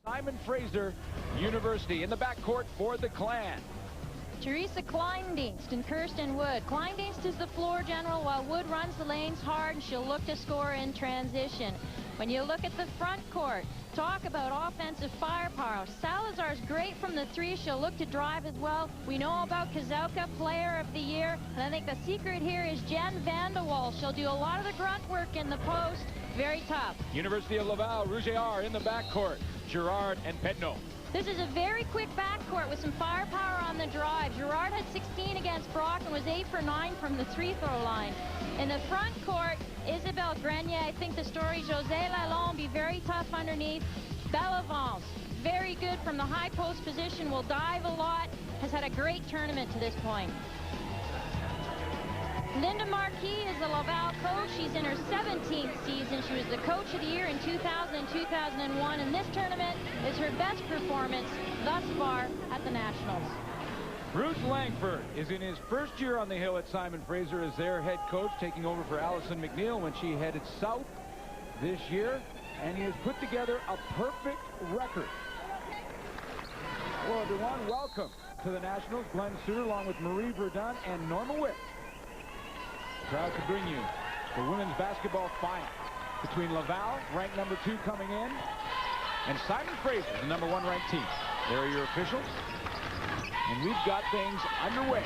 Simon Fraser University in the backcourt for the Clan. Teresa Kleindienst and Kirsten Wood. Kleindienst is the floor general while Wood runs the lanes hard, and she'll look to score in transition. When you look at the front court, talk about offensive firepower. Salazar's great from the three. She'll look to drive as well. We know about Kazauka, player of the year. And I think the secret here is Jen van de Waal. She'll do a lot of the grunt work in the post. Very tough. University of Laval, Rougier in the backcourt. Girard and Pedno. This is a very quick backcourt with some firepower on the drive. Girard had 16 against Brock and was 8 for 9 from the free-throw line. In the front court, Isabelle Grenier. I think the story, José Lalonde, be very tough underneath. Bellavance, very good from the high post position, will dive a lot, has had a great tournament to this point. Linda Marquis is the Laval coach. She's in her 17th season. She was the coach of the year in 2000 and 2001, and this tournament is her best performance thus far at the Nationals. Bruce Langford is in his first year on the hill at Simon Fraser as their head coach, taking over for Allison McNeil when she headed south this year, and he has put together a perfect record. Well, everyone, welcome to the Nationals. Glenn Suter along with Marie Verdun and Norma Witt. Proud to bring you the women's basketball final between Laval, ranked number 2 coming in, and Simon Fraser, the number 1 ranked team. There are your officials. And we've got things underway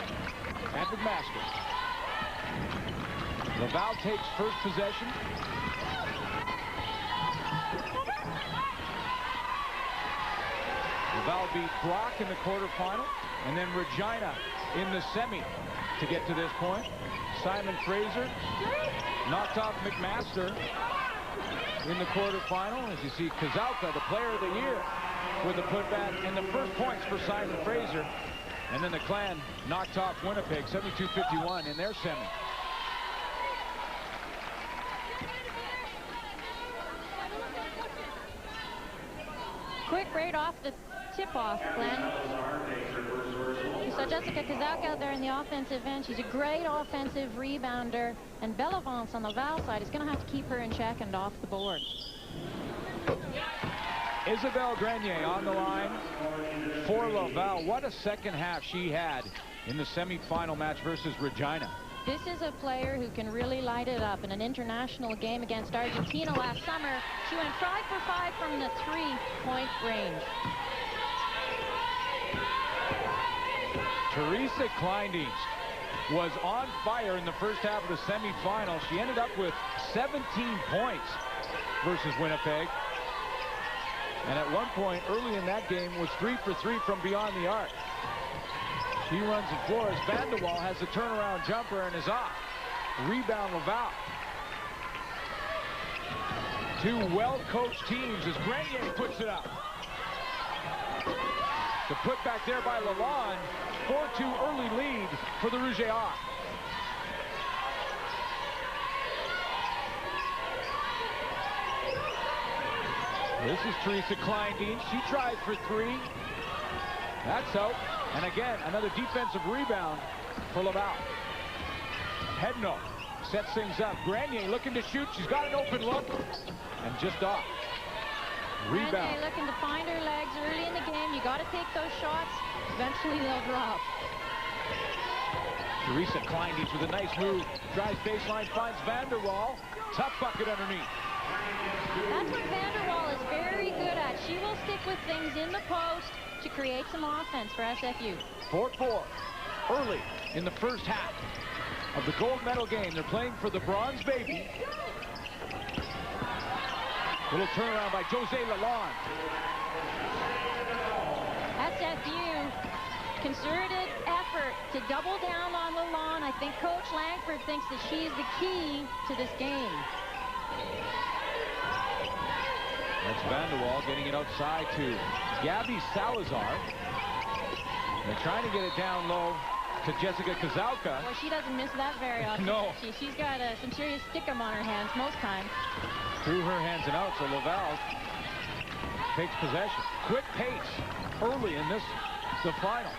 at McMaster. Laval takes first possession. Laval beat Brock in the quarterfinal, and then Regina in the semi to get to this point. Simon Fraser knocked off McMaster in the quarterfinal. As you see, Kazauka, the player of the year, with the putback and the first points for Simon Fraser. And then the Clan knocked off Winnipeg 72-51 in their semi. Quick right off the tip-off, Glenn. You saw Jessica Kazauka out there in the offensive end. She's a great offensive rebounder. And Bellavance on the Laval side is going to have to keep her in check and off the board. Isabelle Grenier on the line for Laval. What a second half she had in the semifinal match versus Regina. This is a player who can really light it up. In an international game against Argentina last summer, she went 5 for 5 from the 3-point range. Teresa Kleindienst was on fire in the first half of the semifinal. She ended up with 17 points versus Winnipeg. And at one point early in that game was 3 for 3 from beyond the arc. She runs the floor as Van de Waal has a turnaround jumper and is off. Rebound Laval. Two well-coached teams as Grenier puts it up. The putback there by Lalonde. 4-2 early lead for the Rougier. This is Teresa Kleindienst. She tries for 3. That's out. And again, another defensive rebound for Laval. Pedno sets things up. Grenier looking to shoot. She's got an open look. And just off. Rebound. Grenier looking to find her legs early in the game. You got to take those shots. Eventually they'll drop. Teresa Kleindienst with a nice move. Drives baseline, finds Van der Waal. Tough bucket underneath. That's what Van der Waal is very good at. She will stick with things in the post to create some offense for SFU. 4-4 early in the first half of the gold medal game. They're playing for the bronze baby. Little turnaround by José Lalonde. SFU, concerted effort to double down on Lalonde. I think Coach Langford thinks that she is the key to this game. That's Van de Waal getting it outside to Gabby Salazar. They're trying to get it down low to Jessica Kazauka. Well, she doesn't miss that very often. No. She's got some serious stick-em on her hands most times. Through her hands and out, so Laval takes possession. Quick pace early in the final.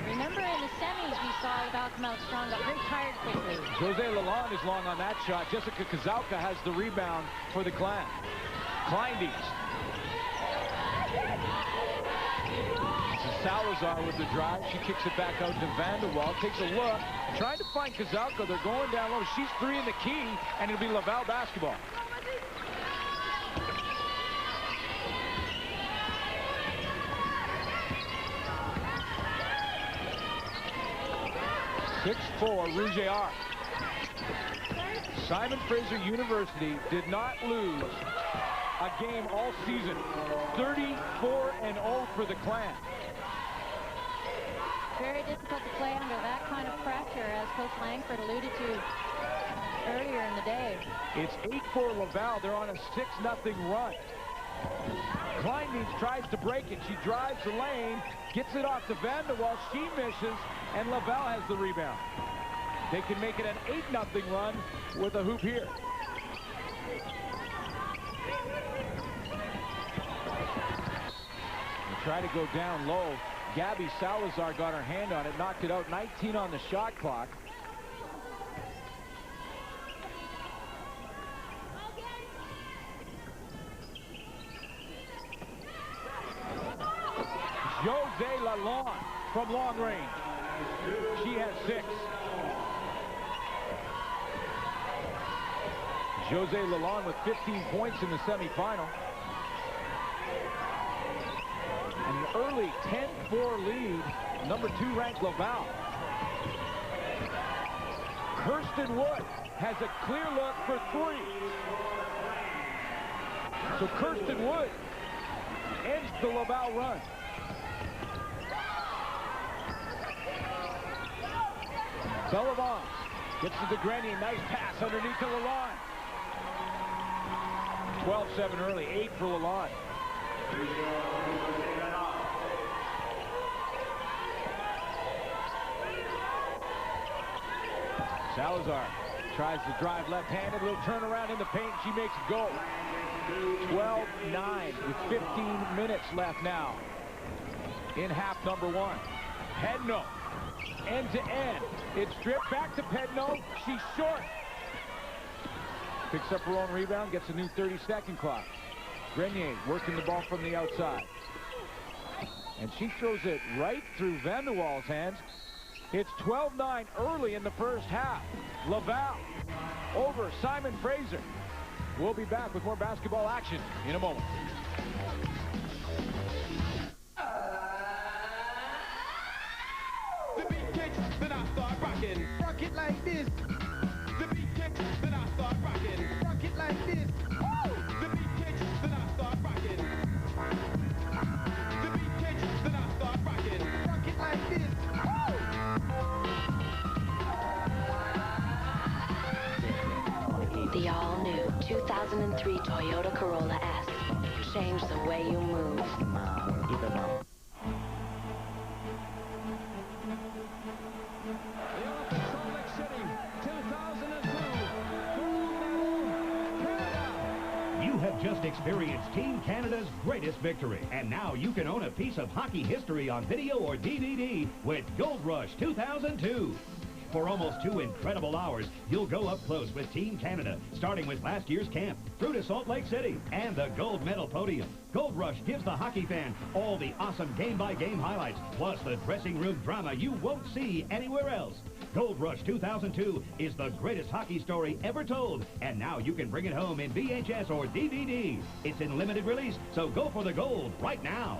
Remember in the semis we saw Laval come out strong, got very tired quickly. José Lalonde is long on that shot. Jessica Kazauka has the rebound for the Clan. Kleindienst Salazar with the drive. She kicks it back out to Vanderwall. Takes a look. Trying to find Kazalka. They're going down low. She's 3 in the key, and it'll be Laval basketball. Rouge R. Simon Fraser University did not lose a game all season. 34-0 for the Clan. Very difficult to play under that kind of pressure, as Coach Langford alluded to earlier in the day. It's 8-4 Laval. They're on a 6-0 run. Kleindienst tries to break it. She drives the lane, gets it off to Vanderwall. She misses, and Laval has the rebound. They can make it an 8-0 run with a hoop here. They try to go down low. Gabby Salazar got her hand on it, knocked it out. 19 on the shot clock. Jose Lalonde from long range. She has 6. Jose Lalonde with 15 points in the semifinal. And an early 10-4 lead, number 2 ranked Laval. Kirsten Wood has a clear look for 3. So Kirsten Wood ends the Laval run. Sullivan gets to the Grenier. Nice pass underneath to Lalonde. 12-7 early, 8 for Lalonde. Salazar tries to drive left-handed, little turnaround in the paint. She makes it go. 12-9 with 15 minutes left now in half number 1. Pedno, end-to-end. It's stripped back to Pedno. She's short. Picks up her own rebound, gets a new 30-second clock. Grenier working the ball from the outside. And she throws it right through Vanderwall's hands. It's 12-9 early in the first half. Laval over Simon Fraser. We'll be back with more basketball action in a moment. The beat kicks, then I start rocking. Rock it like this. The beat kicks, then I start rocking. Rock it like this. Woo! The beat kicks, then I start rocking. The beat kicks, then I start rocking. Rock it like this. Woo! The all-new 2003 Toyota Corolla S. Change the way you move. Just experienced Team Canada's greatest victory. And now you can own a piece of hockey history on video or DVD with Gold Rush 2002. For almost 2 incredible hours, you'll go up close with Team Canada, starting with last year's camp, through to Salt Lake City, and the gold medal podium. Gold Rush gives the hockey fan all the awesome game-by-game highlights, plus the dressing room drama you won't see anywhere else. Gold Rush 2002 is the greatest hockey story ever told, and now you can bring it home in VHS or DVD. It's in limited release, so go for the gold right now.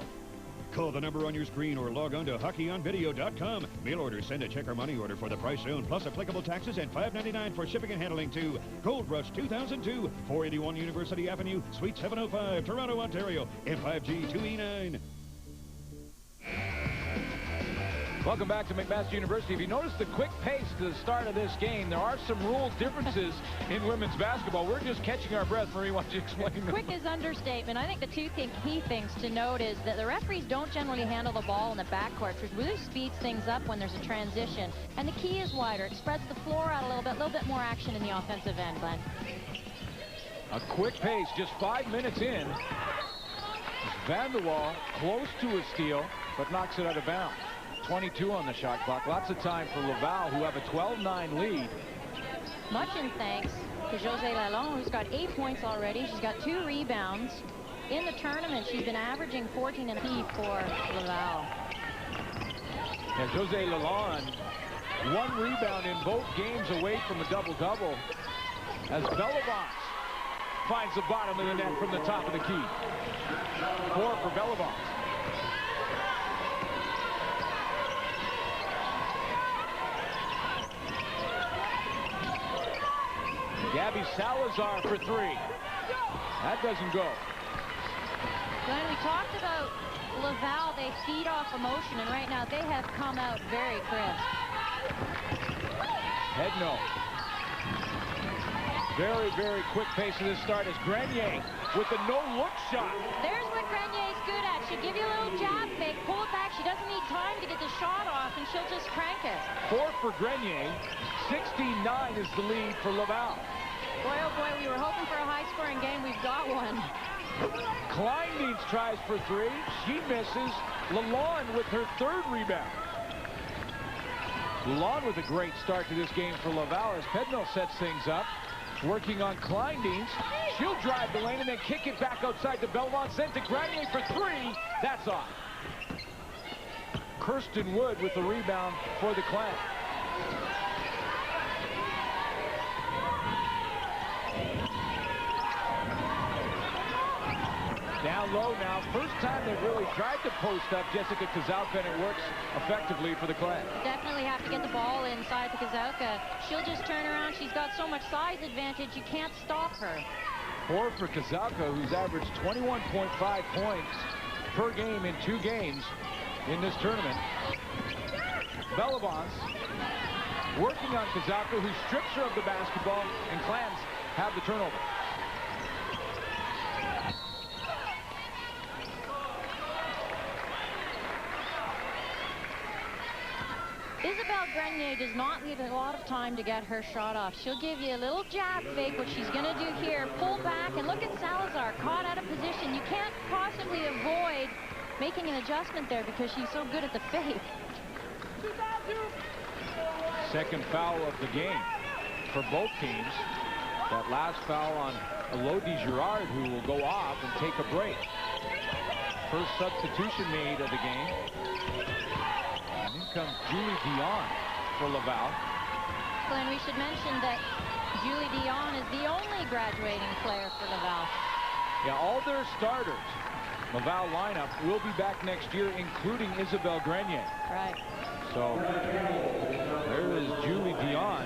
Call the number on your screen or log on to hockeyonvideo.com. Mail order, send a check or money order for the price soon, plus applicable taxes and $5.99 for shipping and handling to Gold Rush 2002, 481 University Avenue, Suite 705, Toronto, Ontario, M5G 2E9. Welcome back to McMaster University. If you notice the quick pace to the start of this game, there are some rule differences in women's basketball. We're just catching our breath. Marie, why don't you explain them? Quick is understatement. I think the two key things to note is that the referees don't generally handle the ball in the backcourt, which really speeds things up when there's a transition. And the key is wider. It spreads the floor out a little bit more action in the offensive end, Glenn. A quick pace, just 5 minutes in. Vanderwall close to a steal, but knocks it out of bounds. 22 on the shot clock. Lots of time for Laval, who have a 12-9 lead. Much in thanks to Jose Lalonde, who's got 8 points already. She's got 2 rebounds. In the tournament, she's been averaging 14 and a half for Laval. And Jose Lalonde, 1 rebound in both games away from a double-double as Bellavance finds the bottom of the net from the top of the key. 4 for Bellavance. Gabby Salazar for 3. That doesn't go. Glenn, we talked about Laval. They feed off emotion, and right now they have come out very crisp. Head no. Very, very quick pace of this start as Grenier with the no-look shot. There's what Grenier's good at. She'll give you a little jab fake, pull it back. She doesn't need time to get the shot off, and she'll just crank it. 4 for Grenier. 16-9 is the lead for Laval. Boy, oh boy, we were hoping for a high-scoring game. We've got one. Kleindienst tries for 3. She misses. Lalonde with her 3rd rebound. Lalonde with a great start to this game for Laval as Pedno sets things up. Working on Kleindienst. She'll drive the lane and then kick it back outside to Belmont. Sent to Grenier for 3. That's off. Kirsten Wood with the rebound for the Clan. Down low now. First time they've really tried to post up Jessica Kozauka, and it works effectively for the Clan. Definitely have to get the ball inside to Kozauka. She'll just turn around. She's got so much size advantage, you can't stop her. 4 for Kozauka, who's averaged 21.5 points per game in 2 games in this tournament. Bellavance working on Kozauka, who strips her of the basketball, and Clans have the turnover. Isabelle Grenier does not leave a lot of time to get her shot off. She'll give you a little jab fake, what she's going to do here. Pull back, and look at Salazar caught out of position. You can't possibly avoid making an adjustment there because she's so good at the fake. Second foul of the game for both teams. That last foul on Elodie Girard, who will go off and take a break. First substitution made of the game. And in comes Julie Dion for Laval. Glenn, we should mention that Julie Dion is the only graduating player for Laval. Yeah, all their starters, Laval lineup, will be back next year, including Isabelle Grenier. Right. So there is Julie Dion,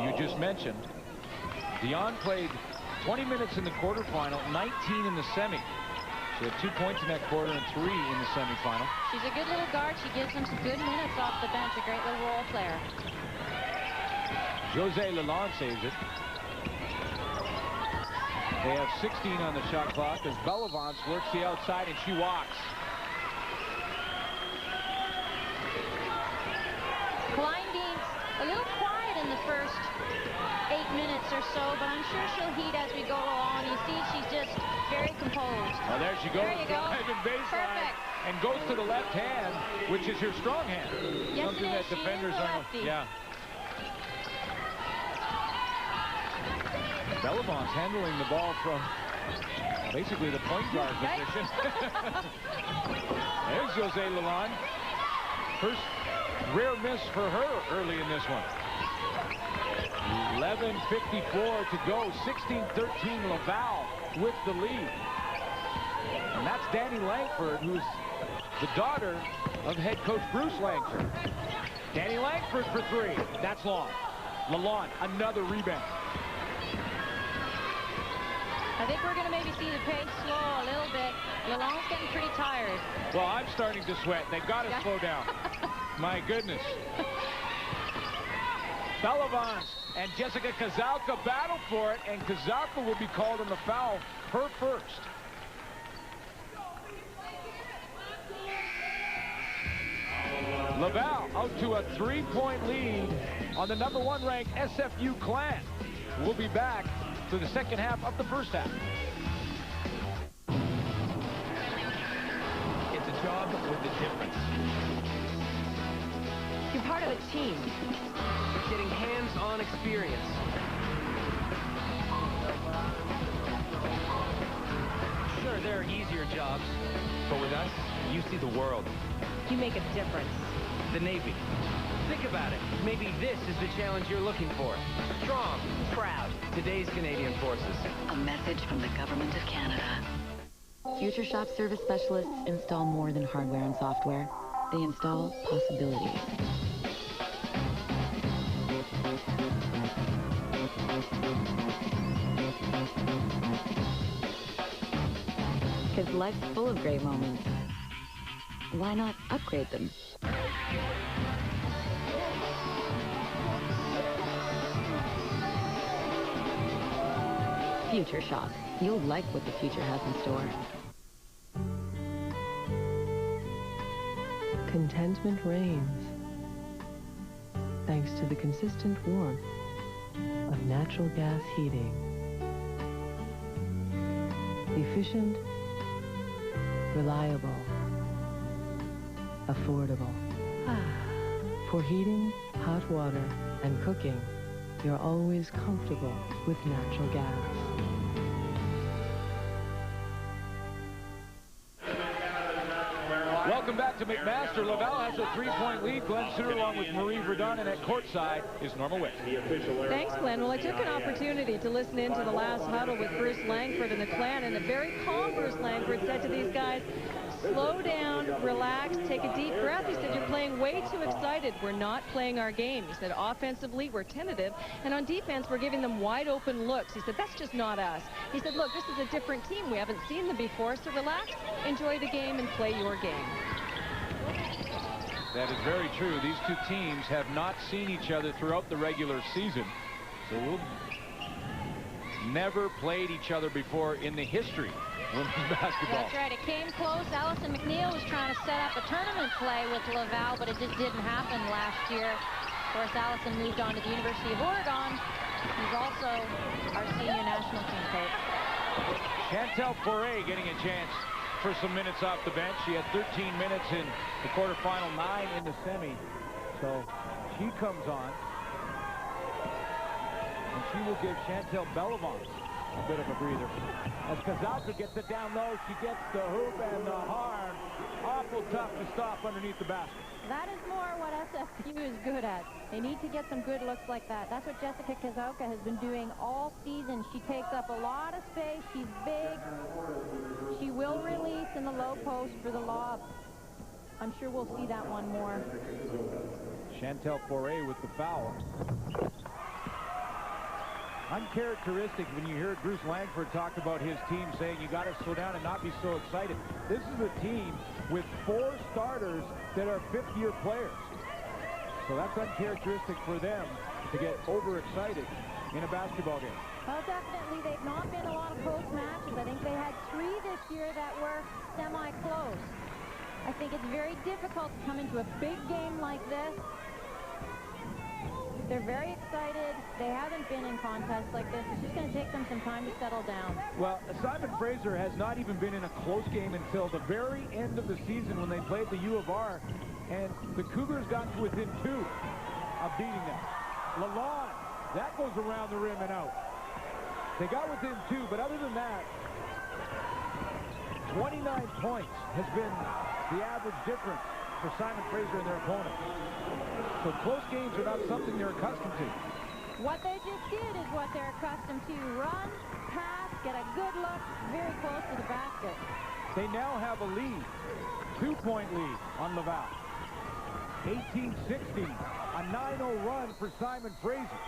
you just mentioned. Dion played 20 minutes in the quarterfinal, 19 in the semi. She had 2 points in that quarter and 3 in the semifinal. She's a good little guard. She gives them some good minutes off the bench. A great little role player. Jose Lalonde saves it. They have 16 on the shot clock as Bellavance works the outside and she walks. Kleindienst a little quiet in the first 8 minutes or so, but I'm sure she'll heat as we go along. You see, she's just very composed. Oh, there she goes. There you go. Driving baseline. Perfect. And goes to the left hand, which is her strong hand. Yes, something it is. that defenders She is a are. lefty. Yeah. Bellavance handling the ball from basically the point guard position. There's Jose Lalonde. First rare miss for her early in this one. 11:54 to go. 16-13 Laval with the lead. And that's Danny Langford, who's the daughter of head coach Bruce Langford. Danny Langford for 3. That's long. Lalonde, another rebound. I think we're going to maybe see the pace slow a little bit. Lalonde's getting pretty tired. Well, I'm starting to sweat. They've got to slow down. My goodness. Bellavance and Jessica Kozauka battle for it, and Kozauka will be called on the foul, her first. Laval out to a 3-point lead on the #1 ranked SFU Clan. We'll be back to the second half of the first half. It's a job with a difference. You're part of a team. Getting hands-on experience. Sure, there are easier jobs, but with us, you see the world. You make a difference. the Navy. Think about it. Maybe this is the challenge you're looking for. Strong, proud, today's Canadian Forces. A message from the Government of Canada. Future Shop service specialists install more than hardware and software. They install possibilities. Because life's full of great moments. Why not upgrade them? Future Shop. You'll like what the future has in store. Contentment reigns, thanks to the consistent warmth of natural gas heating. Efficient, reliable, affordable. For heating, hot water, and cooking, you're always comfortable with natural gas. Welcome back to McMaster. Laval has a 3-point lead. Glenn Suter along with Marie Verdun, and at courtside is Norma Witt. Thanks, Glenn. Well, I took an opportunity to listen into the last huddle with Bruce Langford and the Clan, and a very calm Bruce Langford said to these guys, slow down, relax, take a deep breath. He said, you're playing way too excited. We're not playing our game. He said, offensively, we're tentative, and on defense, we're giving them wide open looks. He said, that's just not us. He said, look, this is a different team. We haven't seen them before, so relax, enjoy the game, and play your game. That is very true. These two teams have not seen each other throughout the regular season. So we'll never played each other before in the history of women's basketball. That's right. It came close. Allison McNeil was trying to set up a tournament play with Laval, but it just didn't happen last year. Of course, Allison moved on to the University of Oregon. He's also our senior national team coach. Chantel Foray getting a chance for some minutes off the bench. She had 13 minutes in the quarterfinal, 9 in the semi. So she comes on, and she will give Chantel Bellevance a bit of a breather. As Kazalka gets it down low, she gets the hoop and the harm. Awful tough to stop underneath the basket. That is more what SFU is good at. They need to get some good looks like that. That's what Jessica Kazalka has been doing all season. She takes up a lot of space. She's big. She will release in the low post for the lob. I'm sure we'll see that one more. Chantel Foray with the foul. Uncharacteristic when you hear Bruce Langford talk about his team saying you got to slow down and not be so excited. This is a team with 4 starters that are 5th-year players. So that's uncharacteristic for them to get overexcited in a basketball game. Well, definitely, they've not been a lot of close matches. I think they had 3 this year that were semi-close. I think it's very difficult to come into a big game like this. They're very excited. They haven't been in contests like this. It's just going to take them some time to settle down. Well, Simon Fraser has not even been in a close game until the very end of the season when they played the U of R, and the Cougars got to within 2 of beating them. Lalonde, that goes around the rim and out. They got within 2, but other than that, 29 points has been the average difference for Simon Fraser and their opponents. So close games are not something they're accustomed to. What they just did is what they're accustomed to. Run, pass, get a good look, very close to the basket. They now have a lead, 2-point lead on Laval. 18-16, a 9-0 run for Simon Fraser.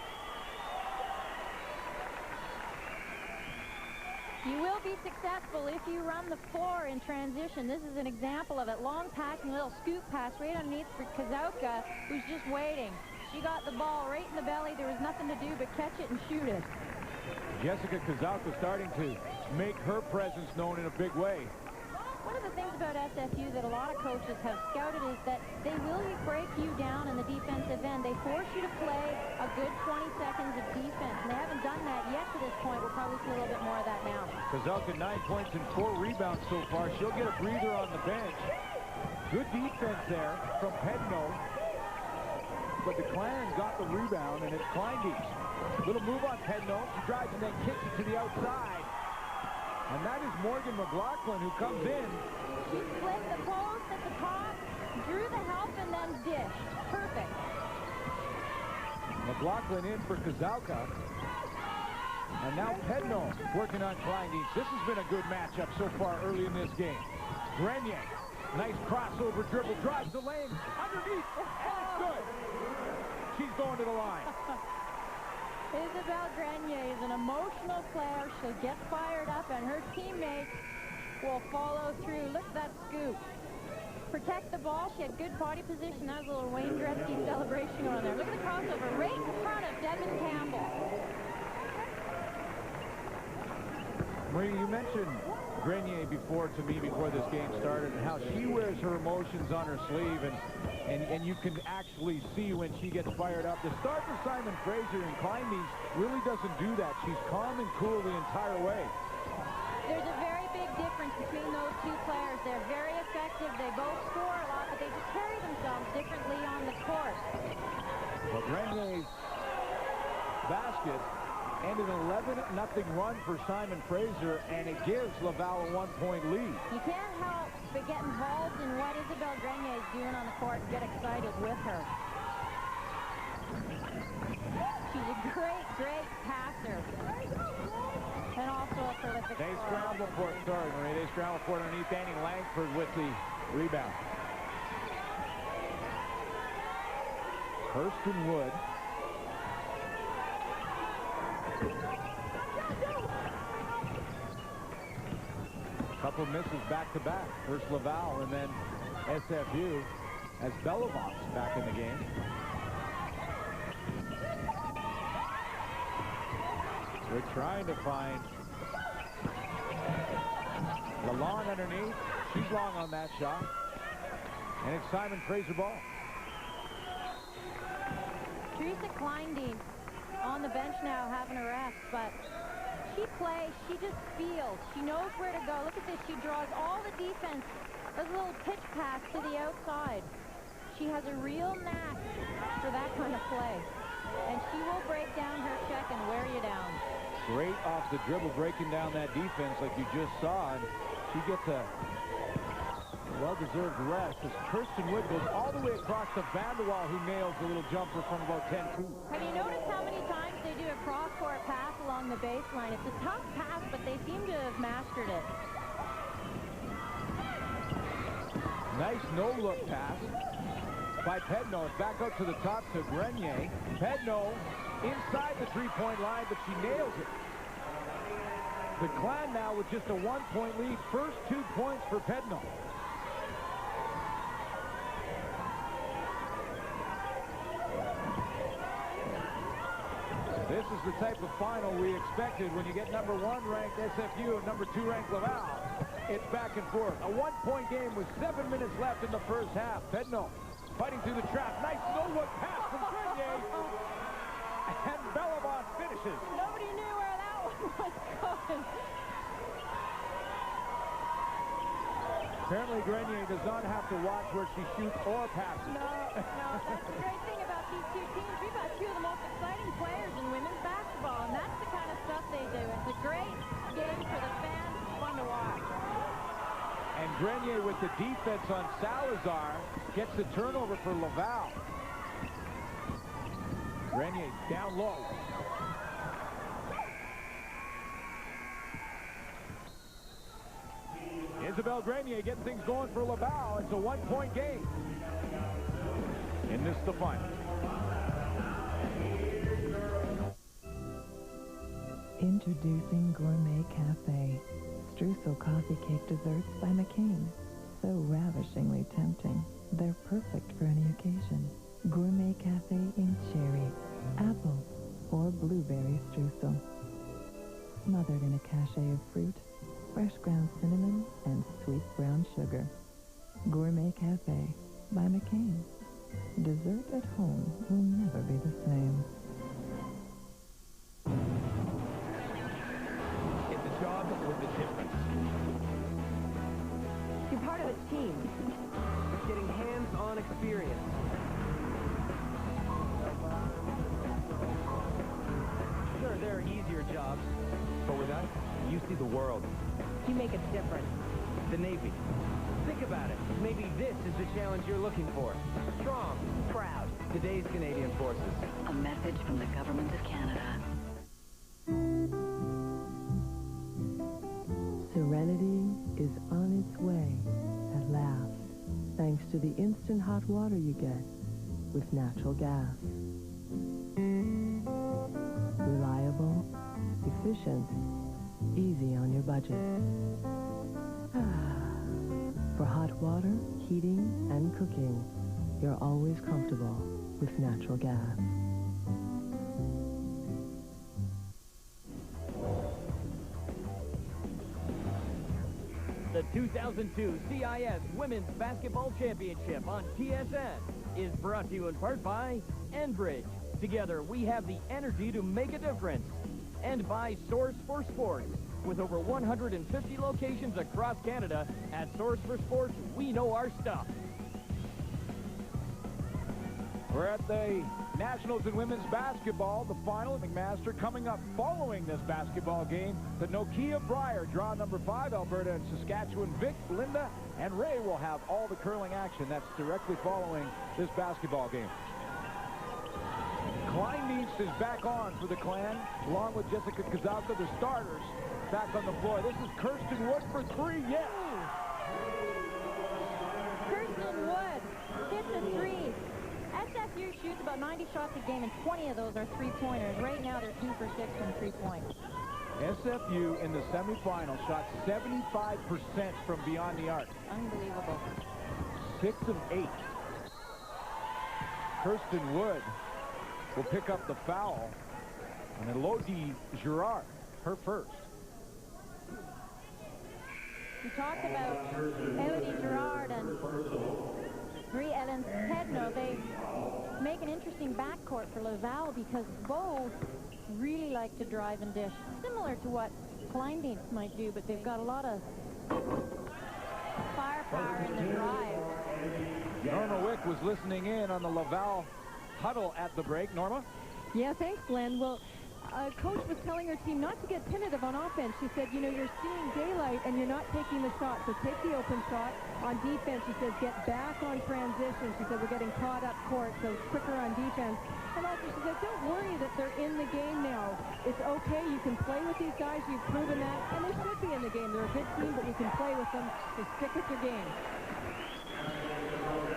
You will be successful if you run the floor in transition. This is an example of it. Long pass and a little scoop pass right underneath for Kazauka, who's just waiting. She got the ball right in the belly. There was nothing to do but catch it and shoot it. Jessica Kazauka starting to make her presence known in a big way. One of the things about SFU that a lot of coaches have scouted is that they will break you down in the defensive end. They force you to play a good 20 seconds of defense, and they haven't done that yet to this point. We'll probably see a little bit more of that now. Kazauka 9 points and 4 rebounds so far. She'll get a breather on the bench. Good defense there from Pedno. But the Clan got the rebound, and it's Kleindienst. Little move on Pedno. She drives and then kicks it to the outside. And that is Morgan McLaughlin who comes in. She split the post at the top, drew the help and then dished. Perfect. McLaughlin in for Kazauka. And now Pedno working on Kleindienst. This has been a good matchup so far early in this game. Grenier, nice crossover dribble, drives the lane, underneath, and it's good. She's going to the line. Isabelle Grenier is an emotional player. She'll get fired up, and her teammates will follow through. Look at that scoop. Protect the ball. She had good body position. That was a little Wayne Gretzky celebration going on there. Look at the crossover right in front of Devin Campbell. Marie, you mentioned Grenier before to me before this game started and how she wears her emotions on her sleeve, and you can actually see when she gets fired up. The start for Simon Fraser in Kleindienst really doesn't do that. She's calm and cool the entire way. There's a very big difference between those two players. They're very effective. They both score a lot, but they just carry themselves differently on the court. But Grenier's basket ended an 11-0 run for Simon Fraser, and it gives Laval a 1-point lead. You can't help but get involved in what Isabelle Grenier is doing on the court and get excited with her. She's a great, great passer. And also a prolific They scorer. scramble for it. Sorry, Marie. They scramble for it underneath Annie Langford with the rebound. Kirsten Wood. Couple misses back-to-back. First Laval and then SFU as Belovac's back in the game. We're trying to find Lalonde underneath. She's long on that shot. And it's Simon Fraser ball. Teresa Kleindienst on the bench now having a rest, but she plays, she just feels. She knows where to go. Look at this. She draws all the defense. There's a little pitch pass to the outside. She has a real knack for that kind of play. And she will break down her check and wear you down. Great off the dribble, breaking down that defense like you just saw. And she gets a well-deserved rest as Kirsten Wood goes all the way across to Vanderwall, who nails a little jumper from about 10-2. Have you noticed how many times they do a cross-court pass along the baseline? It's a tough pass, but they seem to have mastered it. Nice no-look pass by Pedno. It's back out to the top to Grenier. Pedno inside the three-point line, but she nails it. The Clan now with just a 1-point lead. First 2 points for Pedno. This is the type of final we expected when you get #1 ranked SFU and #2 ranked Laval. It's back and forth. A 1-point game with 7 minutes left in the first half. Pedno fighting through the trap. Nice no-look pass from Grenier. And Belovac's finishes. Nobody knew where that one was going. Apparently Grenier does not have to watch where she shoots or passes. No, that's the great thing about these two teams. We've got two of the most exciting players in women's basketball, and that's the kind of stuff they do. It's a great game for the fans. It's fun to watch. And Grenier with the defense on Salazar gets the turnover for Laval. Grenier down low. Isabelle Grenier getting things going for Laval. It's a 1-point game. And this is the final. Introducing Gourmet Cafe. Streusel coffee cake desserts by McCain. So ravishingly tempting, they're perfect for any occasion. Gourmet Cafe in cherry, apple, or blueberry streusel. Smothered in a cachet of fruit, fresh ground cinnamon, and sweet brown sugar. Gourmet Cafe by McCain. Dessert at home will never be the same. It's a job with a difference. You're part of a team. It's getting hands-on experience. Sure, there are easier jobs, but with us, you see the world. You make a difference. The Navy. Think about it. Maybe this is the challenge you're looking for. Strong, proud, today's Canadian Forces. A message from the Government of Canada. Serenity is on its way at last, thanks to the instant hot water you get with natural gas. Reliable, efficient, easy on your budget. For hot water, heating, and cooking, you're always comfortable with natural gas. The 2002 CIS Women's Basketball Championship on TSN is brought to you in part by Enbridge. Together, we have the energy to make a difference. And by Source for Sports. With over 150 locations across Canada, at Source for Sports, we know our stuff. We're at the Nationals in women's basketball, the final at McMaster. Coming up following this basketball game, the Nokia Briar, draw number 5, Alberta and Saskatchewan. Vic, Linda, and Ray will have all the curling action. That's directly following this basketball game. Kleindienst is back on for the Clan, along with Jessica Kazalka, the starters, back on the floor. This is Kirsten Wood for 3, yes! Kirsten Wood hits a 3. SFU shoots about 90 shots a game, and 20 of those are three-pointers. Right now, they're 2 for 6 from 3 points. SFU in the semifinal shot 75% from beyond the arc. Unbelievable. 6 of 8. Kirsten Wood will pick up the foul. And Elodie Girard, her first. We talked about Elodie Girard and Marie-Hélène Pedno. They make an interesting backcourt for Laval because both really like to drive and dish, similar to what Kleindienst might do, but they've got a lot of firepower in their drive. Norma Wick was listening in on the Laval huddle at the break. Norma? Yeah, thanks, Glenn. Well, Coach was telling her team not to get punitive on offense. She said, you know, you're seeing daylight and you're not taking the shot, so take the open shot. On defense, she says, get back on transition. She said, we're getting caught up court, so quicker on defense. And also, she said, don't worry that they're in the game now. It's okay. You can play with these guys. You've proven that. And they should be in the game. They're a good team, but you can play with them. So stick with your game.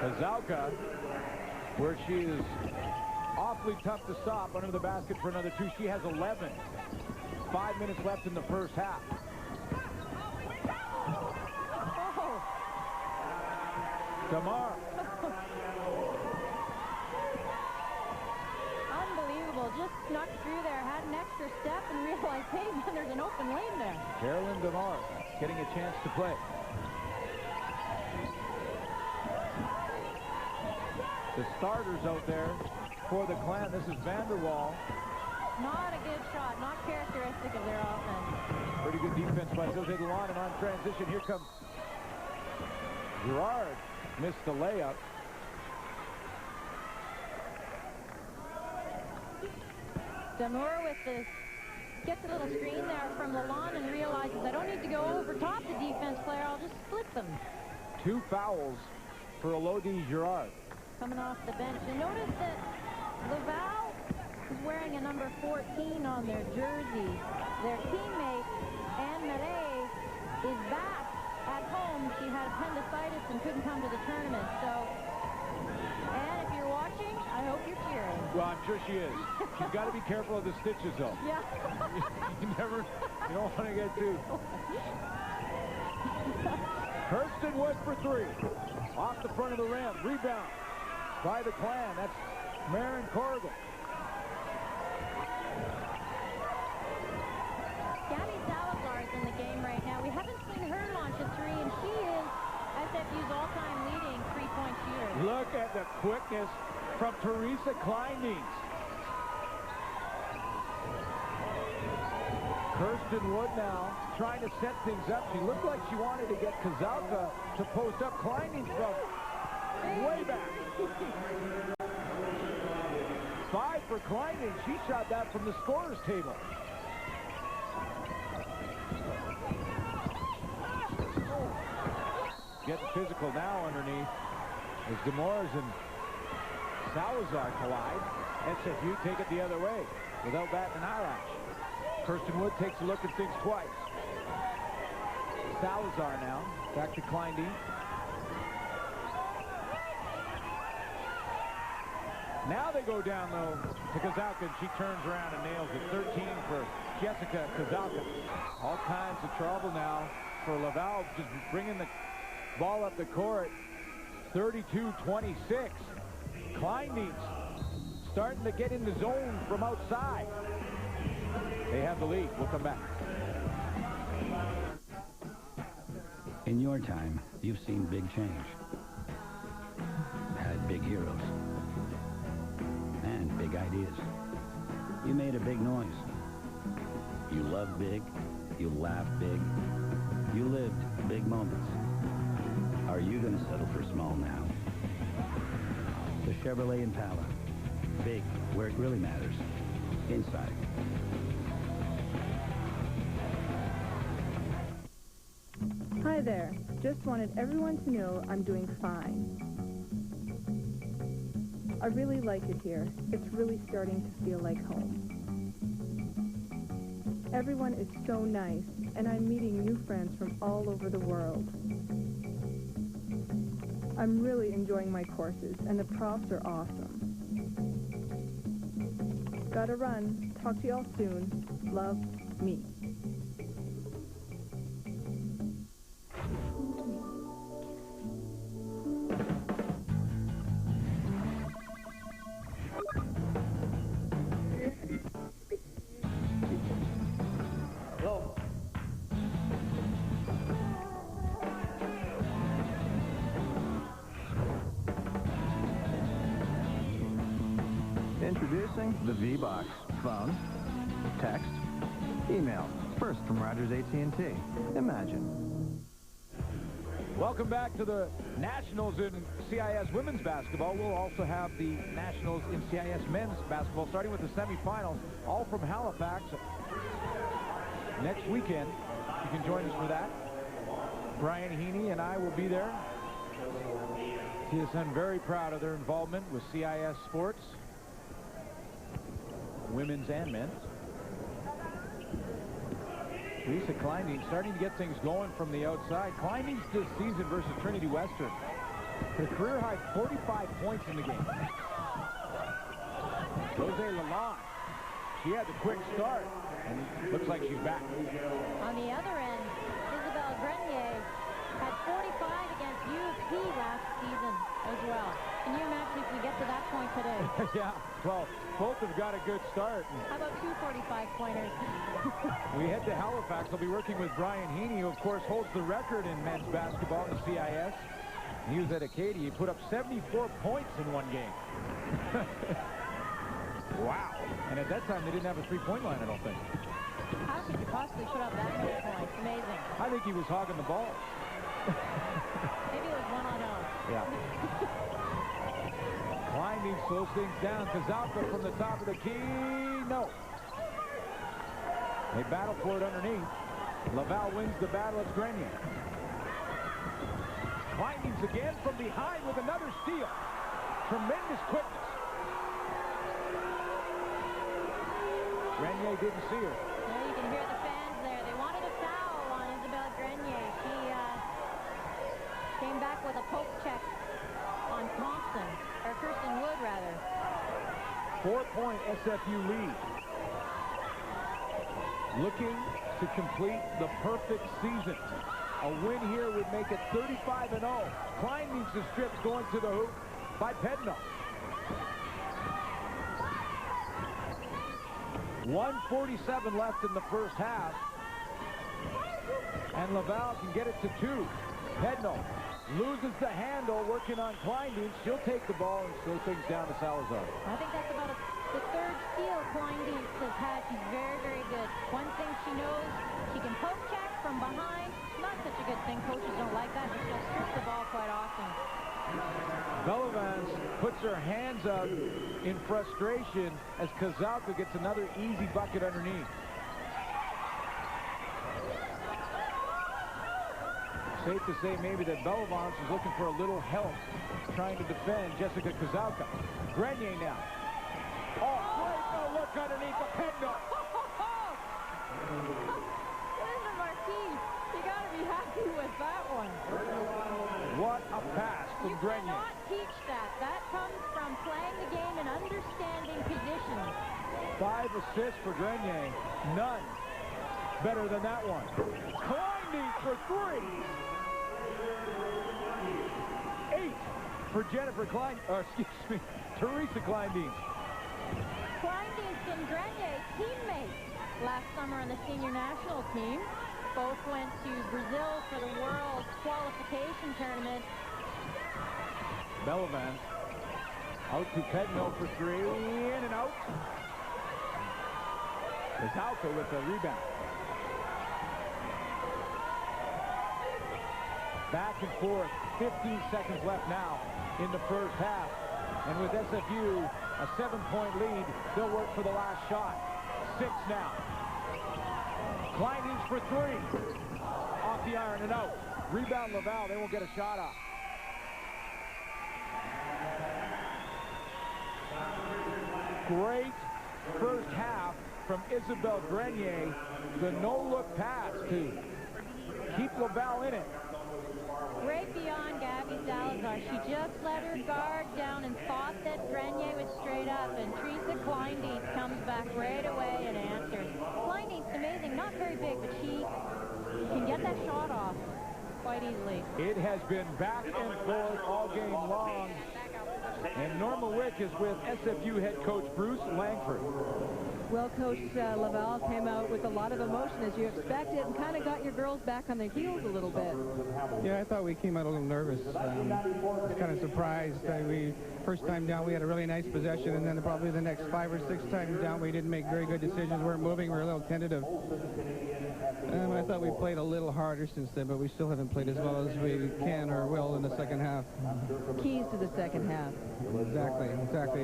Kazalka, where she is awfully tough to stop under the basket for another 2. She has 11. 5 minutes left in the first half. Oh. Damar. Unbelievable. Just snuck through there, had an extra step, and realized, hey, there's an open lane there. Carolyn Damar getting a chance to play. The starters out there for the Clan. This is Vanderwall. Not a good shot. Not characteristic of their offense. Pretty good defense by Jose Delon, and on transition, here comes Girard. Missed the layup. Damur with the gets a little screen there from Lalonde and realizes I don't need to go over top the defense player. I'll just split them. 2 fouls for Elodie Girard. Coming off the bench. And notice that Laval is wearing a number 14 on their jersey. Their teammate, Anne Marais, is back at home. She had appendicitis and couldn't come to the tournament. So, Anne, if you're watching, I hope you're cheering. Well, I'm sure she is. She's got to be careful of the stitches, though. Yeah. You don't want to get too. Kirsten Wood for 3. Off the front of the rim. Rebound by the Clan. That's Marin Corrigan. Gabby Salazar is in the game right now. We haven't seen her launch a 3, and she is SFU's all-time leading three-point shooter. Look at the quickness from Teresa Kleindienst. Kirsten Wood now trying to set things up. She looked like she wanted to get Kazalka to post up. Kleindienst from way back. 5 for Kleindienst. She shot that from the scorer's table. getting physical now underneath as Demores and Salazar collide. SFU take it the other way without batting an eyelash. Kirsten Wood takes a look and thinks twice. Salazar now back to Kleindienst. Now they go down, though, to Kazalka, and she turns around and nails it. 13 for Jessica Kazalka. All kinds of trouble now for Laval, just bringing the ball up the court. 32-26. Kleindienst starting to get in the zone from outside. They have the lead. We'll come back. In your time, you've seen big change. Had big heroes. And big ideas. You made a big noise. You loved big. You laughed big. You lived big moments. Are you going to settle for small now? The Chevrolet Impala. Big, where it really matters. Inside. Hi there. Just wanted everyone to know I'm doing fine. I really like it here. It's really starting to feel like home. Everyone is so nice, and I'm meeting new friends from all over the world. I'm really enjoying my courses, and the profs are awesome. Gotta run. Talk to y'all soon. Love, me. Introducing the V-Box. Phone, text, email. First from Rogers AT&T. Imagine. Welcome back to the Nationals in CIS women's basketball. We'll also have the Nationals in CIS men's basketball, starting with the semifinals, all from Halifax. Next weekend, you can join us for that. Brian Heaney and I will be there. TSN very proud of their involvement with CIS sports, women's and men's. Lisa Kleindienst starting to get things going from the outside. Kleindienst this season versus Trinity Western. Her career high 45 points in the game. Rose Lalonde. She had the quick start and looks like she's back. On the other end, Isabelle Grenier had 45 against U of P last season as well. Can you imagine if we get to that point today? Yeah, well, both have got a good start. How about two 45-pointers? We head to Halifax. I'll be working with Brian Heaney, who, of course, holds the record in men's basketball in CIS. He was at Acadia. He put up 74 points in one game. Wow. And at that time, they didn't have a three-point line, I don't think. How could you possibly put up that many points? Amazing. I think he was hogging the ball. Maybe it was 1-on-0. Yeah. Kleindienst slows things down. Kazalka from the top of the key. No. They battle for it underneath. Laval wins the battle. It's Grenier. Kleindienst again from behind with another steal. Tremendous quickness. Grenier didn't see her. Well, you can hear the fans there. They wanted a foul on Isabelle Grenier. She came back with a poke check on Thompson, or Kirsten Wood, rather. 4-point SFU lead. Looking to complete the perfect season. A win here would make it 35-0. Kleindienst's strips going to the hoop by Pedno. 1:47 left in the first half. And Laval can get it to 2. Pedno loses the handle, working on Kleindienst. She'll take the ball and slow things down to Salazar. I think that's about the third steal Kleindienst has had. She's very, very good. One thing she knows, she can poke check from behind. Not such a good thing. Coaches don't like that, but she'll strip the ball quite often. Bellavance puts her hands up in frustration as Kazalka gets another easy bucket underneath. safe to say maybe that Bellavance is looking for a little help trying to defend Jessica Kazauka. Grenier now. Oh, great no look underneath the pin note. There's the Marquis. You got to be happy with that one. What a pass from Grenier. You cannot teach that. That comes from playing the game and understanding positions. 5 assists for Grenier. None better than that one. Kleindienst for 3. 8 for Jennifer Teresa Kleindienst. Kleindienst and Grenier, teammates last summer on the senior national team. Both went to Brazil for the World Qualification Tournament. Bellavance out to Pedno for 3. In and out. Kazauka with the rebound. Back and forth. 15 seconds left now in the first half. And with SFU a 7-point lead, they'll work for the last shot. 6 now. Kleindienst for 3. Off the iron and out. Rebound Laval. They won't get a shot off. Great first half from Isabelle Grenier. The no-look pass to keep Laval in it. Right beyond Gabby Salazar. She just let her guard down and thought that Grenier was straight up, and Teresa Kleindienst comes back right away and answers. Kleindienst, amazing, not very big, but she can get that shot off quite easily. It has been back and forth all game long. And Norma Wick is with SFU head coach Bruce Langford. Well, Coach, Laval came out with a lot of emotion as you expected and kind of got your girls back on their heels a little bit. Yeah, I thought we came out a little nervous. Was kind of surprised. First time down, we had a really nice possession, and then probably the next 5 or 6 times down, we didn't make very good decisions. We weren't moving. We were a little tentative. I thought we played a little harder since then, but we still haven't played as well as we can or will in the second half. Keys to the second half. Exactly.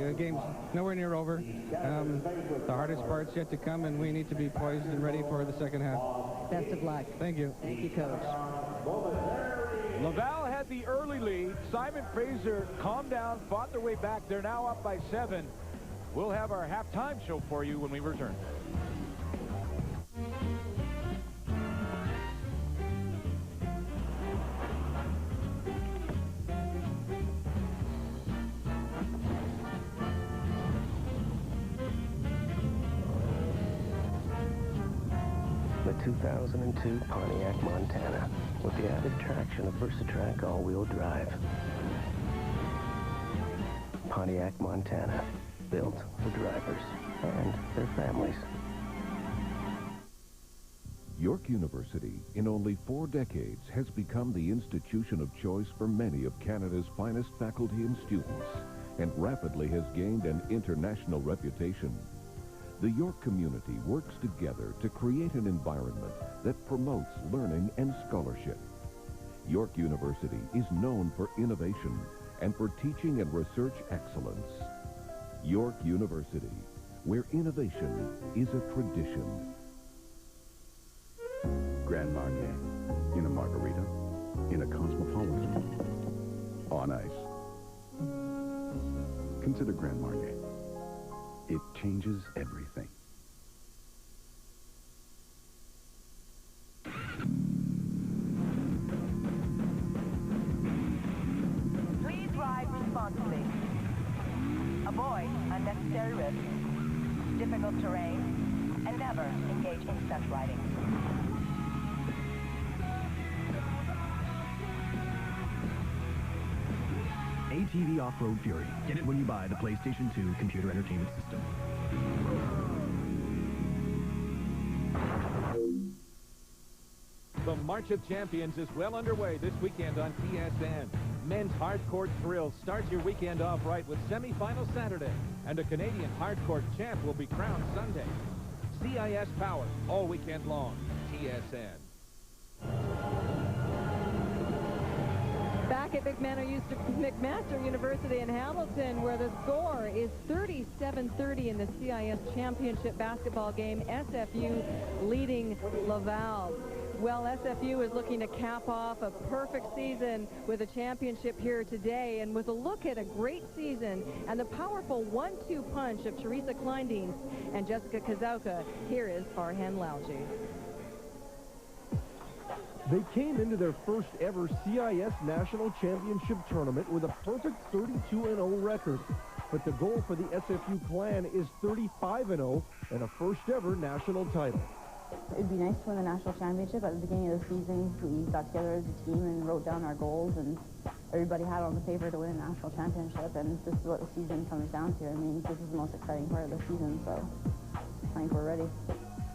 The game's nowhere near over. The hardest part's yet to come, and we need to be poised and ready for the second half. Best of luck. Thank you. Thank you, Coach. Laval had the early lead. Simon Fraser calmed down, fought their way back. They're now up by 7. We'll have our halftime show for you when we return. The 2002 Pontiac Montana, with the added traction of Versatrack all-wheel drive. Pontiac Montana, built for drivers and their families. York University, in only 4 decades, has become the institution of choice for many of Canada's finest faculty and students, and rapidly has gained an international reputation. The York community works together to create an environment that promotes learning and scholarship. York University is known for innovation and for teaching and research excellence. York University, where innovation is a tradition. Grand Marnier, in a margarita, in a cosmopolitan, on ice. Consider Grand Marnier. It changes everything. Please ride responsibly. Avoid unnecessary risks, difficult terrain, and never engage in stunt riding. ATV Off-Road Fury. Get it when you buy the PlayStation 2 computer entertainment system. The March of Champions is well underway this weekend on TSN. Men's hardcourt thrill starts your weekend off right with semi-final Saturday, and a Canadian hardcourt champ will be crowned Sunday. CIS power all weekend long. TSN. Back at McMaster University in Hamilton, where the score is 37-30 in the CIS championship basketball game. SFU leading Laval. Well, SFU is looking to cap off a perfect season with a championship here today. And with a look at a great season and the powerful 1-2 punch of Teresa Kleindienst and Jessica Kazauka, here is Farhan Lalji. They came into their first ever CIS National Championship tournament with a perfect 32-0 record. But the goal for the SFU clan is 35-0 and a first ever national title. It'd be nice to win the national championship. At the beginning of the season, we got together as a team and wrote down our goals, and everybody had on the paper to win a national championship, and this is what the season comes down to. I mean, this is the most exciting part of the season, so I think we're ready.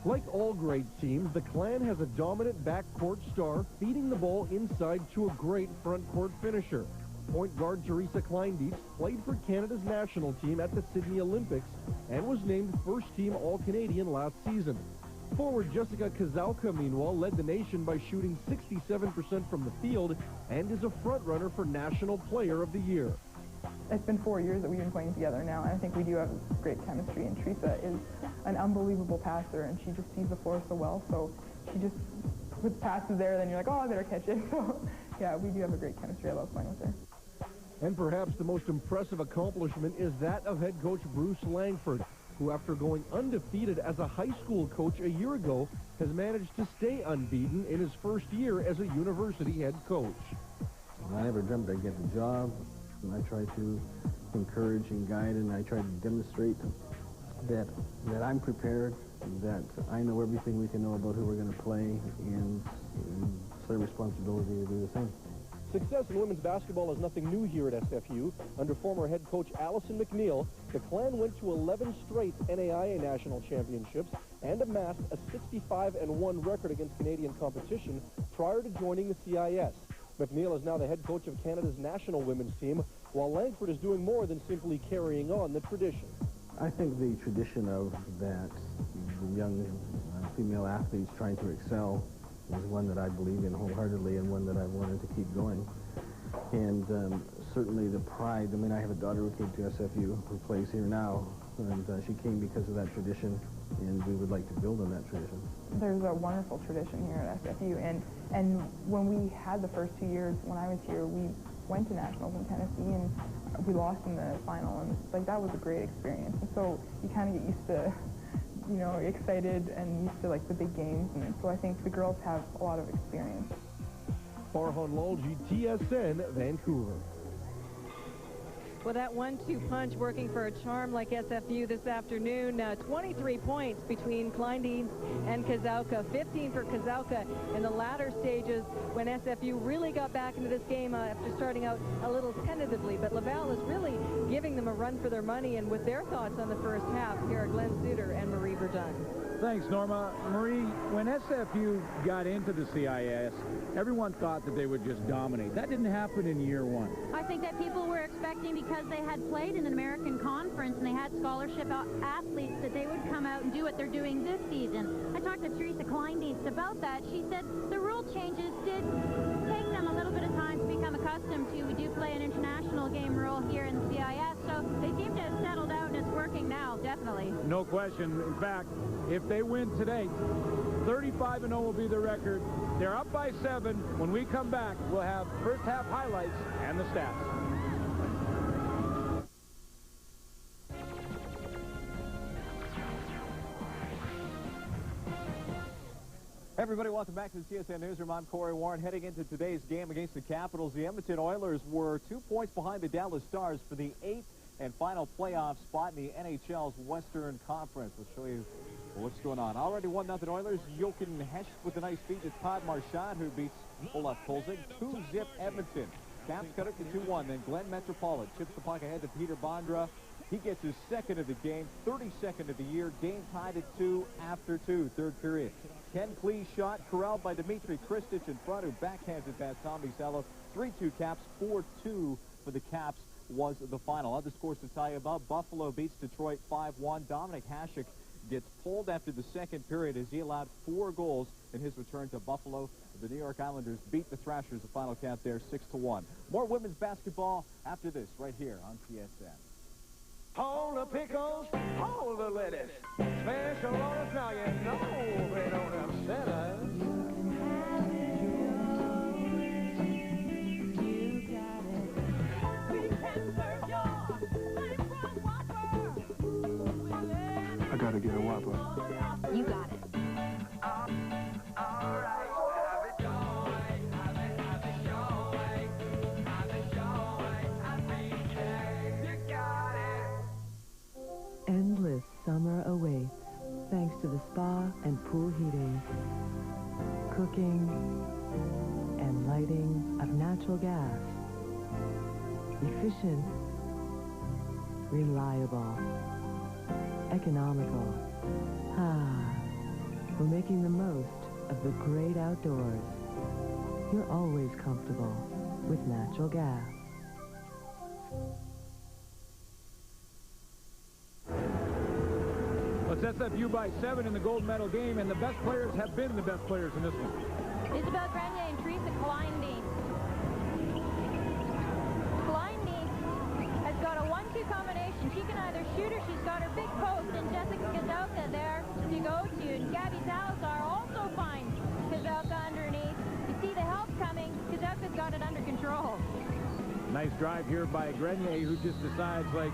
Like all great teams, the clan has a dominant backcourt star feeding the ball inside to a great front-court finisher. Point guard Teresa Kleindienst played for Canada's national team at the Sydney Olympics and was named first-team All-Canadian last season. Forward Jessica Kazauka, meanwhile, led the nation by shooting 67% from the field and is a front-runner for National Player of the Year. It's been 4 years that we've been playing together now, and I think we do have great chemistry, and Teresa is an unbelievable passer, and she just sees the floor so well, so she just puts passes there, then you're like, oh, I better catch it. So, yeah, we do have a great chemistry. I love playing with her. And perhaps the most impressive accomplishment is that of head coach Bruce Langford, who, after going undefeated as a high school coach a year ago, has managed to stay unbeaten in his first year as a university head coach. I never dreamt I'd get the job, and I try to encourage and guide, and I try to demonstrate that I'm prepared, that I know everything we can know about who we're going to play, and it's their responsibility to do the same. Success in women's basketball is nothing new here at SFU. Under former head coach Allison McNeil, the clan went to 11 straight NAIA national championships and amassed a 65-1 record against Canadian competition prior to joining the CIS. McNeil is now the head coach of Canada's national women's team, while Langford is doing more than simply carrying on the tradition. I think the tradition of that the young female athletes trying to excel is one that I believe in wholeheartedly and one that I wanted to keep going. And certainly the pride, I mean, I have a daughter who came to SFU, who plays here now, and she came because of that tradition, and we would like to build on that tradition. There's a wonderful tradition here at SFU, and when we had the first 2 years, when I was here, we went to nationals in Tennessee, and we lost in the final, and like that was a great experience. And so you kind of get used to, you know, excited and used to like the big games, and so I think the girls have a lot of experience. Farhan Lalji, TSN, Vancouver. Well, that 1-2 punch working for a charm like SFU this afternoon. 23 points between Kleindienst and Kazauka. 15 for Kazauka in the latter stages when SFU really got back into this game after starting out a little tentatively. But Laval is really giving them a run for their money. And with their thoughts on the first half, here are Glenn Suter and Marie Verdun. Thanks, Norma. Marie, when SFU got into the CIS, everyone thought that they would just dominate. That didn't happen in year one. I think that people were expecting, because they had played in an American conference and they had scholarship athletes, that they would come out and do what they're doing this season. I talked to Teresa Kleindienst about that. She said the rule changes did take them a little bit of time to become accustomed to. We do play an international game rule here in the CIS, so they seem to have settled out and it's working now, definitely. No question. In fact, if they win today, 35-0 will be the record. They're up by 7. When we come back, we'll have first half highlights and the stats. Everybody, welcome back to the CSN Newsroom. I'm Corey Warren. Heading into today's game against the Capitals, the Edmonton Oilers were 2 points behind the Dallas Stars for the 8th and final playoff spot in the NHL's Western Conference. We'll show you what's going on. Already 1-0 Oilers. Jochen Hesch with a nice feed. It's Todd Marchand who beats Olaf Kolzig. 2-0 Edmonton. Caps cut it to 2-1. Then Glenn Metropole chips the puck ahead to Peter Bondra. He gets his second of the game, 32nd of the year. Game tied at 2 after 2, third period. Ken Klee shot corralled by Dmitry Kristich in front, who backhands it past Tommy Salo. 3-2 Caps, 4-2 for the Caps was the final. Other scores to tell you about. Buffalo beats Detroit 5-1. Dominic Hasek gets pulled after the second period as he allowed 4 goals in his return to Buffalo. The New York Islanders beat the Thrashers, the final count there 6-1. More women's basketball after this right here on TSN. Hold the pickles, hold the lettuce. Special orders now, you know they don't upset us. gotta get a whopper. You got it. Endless summer awaits, thanks to the spa and pool heating, cooking, and lighting of natural gas. Efficient, reliable, economical. We're making the most of the great outdoors. You're always comfortable with natural gas. Well, it's SFU by 7 in the gold medal game, and the best players have been the best players in this one. Isabel Grenier and Teresa Kleinding. Kleinding has got a 1-2 combination. She can either shoot or she's got her big post, and Jessica Kazelka there to go to. And Gabby Salazar also finds Kazelka underneath. You see the help coming. Kazelka's got it under control. Nice drive here by Grenier, who just decides, like,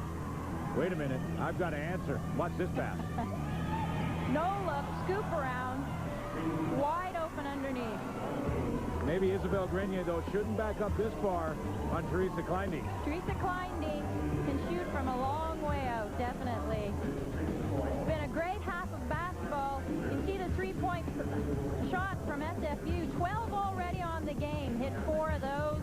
wait a minute, I've got to answer. Watch this pass. No look, scoop around, wide open underneath. Maybe Isabel Grenier, though, shouldn't back up this far on Teresa Kleinding. Teresa Kleinding can shoot from a long way out, definitely. It's been a great half of basketball. You can see the three-point shots from SFU. 12 already on the game. Hit 4 of those.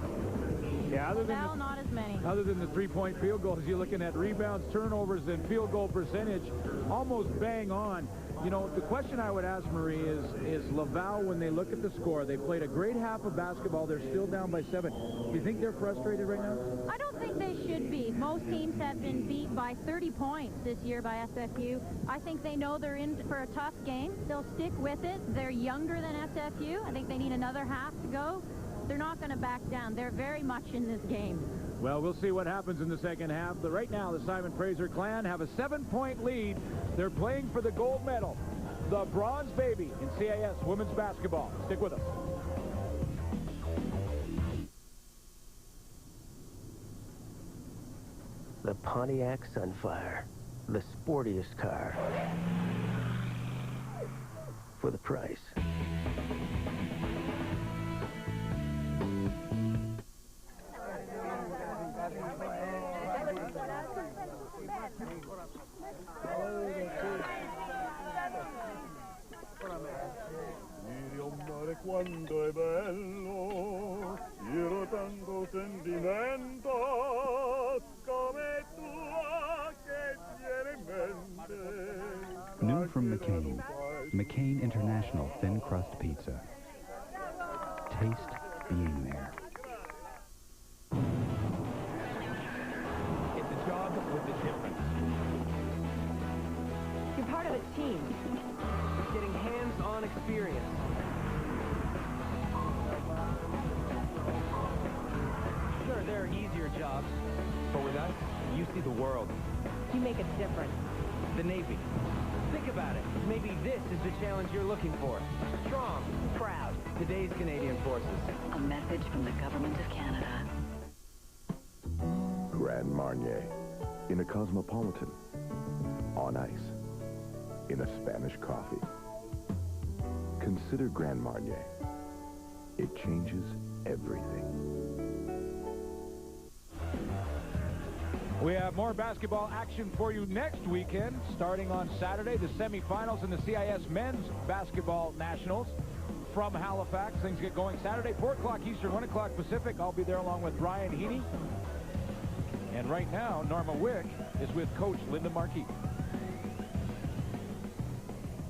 Yeah, Laval, not as many. Other than the three-point field goals, you're looking at rebounds, turnovers, and field goal percentage almost bang on. You know, the question I would ask, Marie, is Laval, when they look at the score, they played a great half of basketball. They're still down by 7. Do you think they're frustrated right now? I don't think they should be. Most teams have been beat by 30 points this year by SFU. I think they know they're in for a tough game. They'll stick with it. They're younger than SFU. I think they need another half to go. They're not going to back down. They're very much in this game. Well, we'll see what happens in the second half. But right now, the Simon Fraser clan have a 7-point lead. They're playing for the gold medal, the bronze baby in CIS women's basketball. Stick with us. The Pontiac Sunfire, the sportiest car for the price. Quando è bello, io tanto sentimento come tua che tiene in mente. New from McCain. McCain International Thin Crust Pizza. Taste being there. It's a job with a difference. You're part of a team. Getting hands-on experience. Sure, there are easier jobs, but with us, you see the world. You make a difference. The Navy. Think about it. Maybe this is the challenge you're looking for. Strong, proud. Today's Canadian Forces. A message from the Government of Canada. Grand Marnier in a Cosmopolitan, on ice, in a Spanish coffee. Consider Grand Marnier. It changes everything. We have more basketball action for you next weekend. Starting on Saturday, the semifinals in the CIS Men's Basketball Nationals from Halifax. Things get going Saturday, 4 o'clock Eastern, 1 o'clock Pacific. I'll be there along with Brian Heaney. And right now, Norma Wick is with Coach Linda Markey.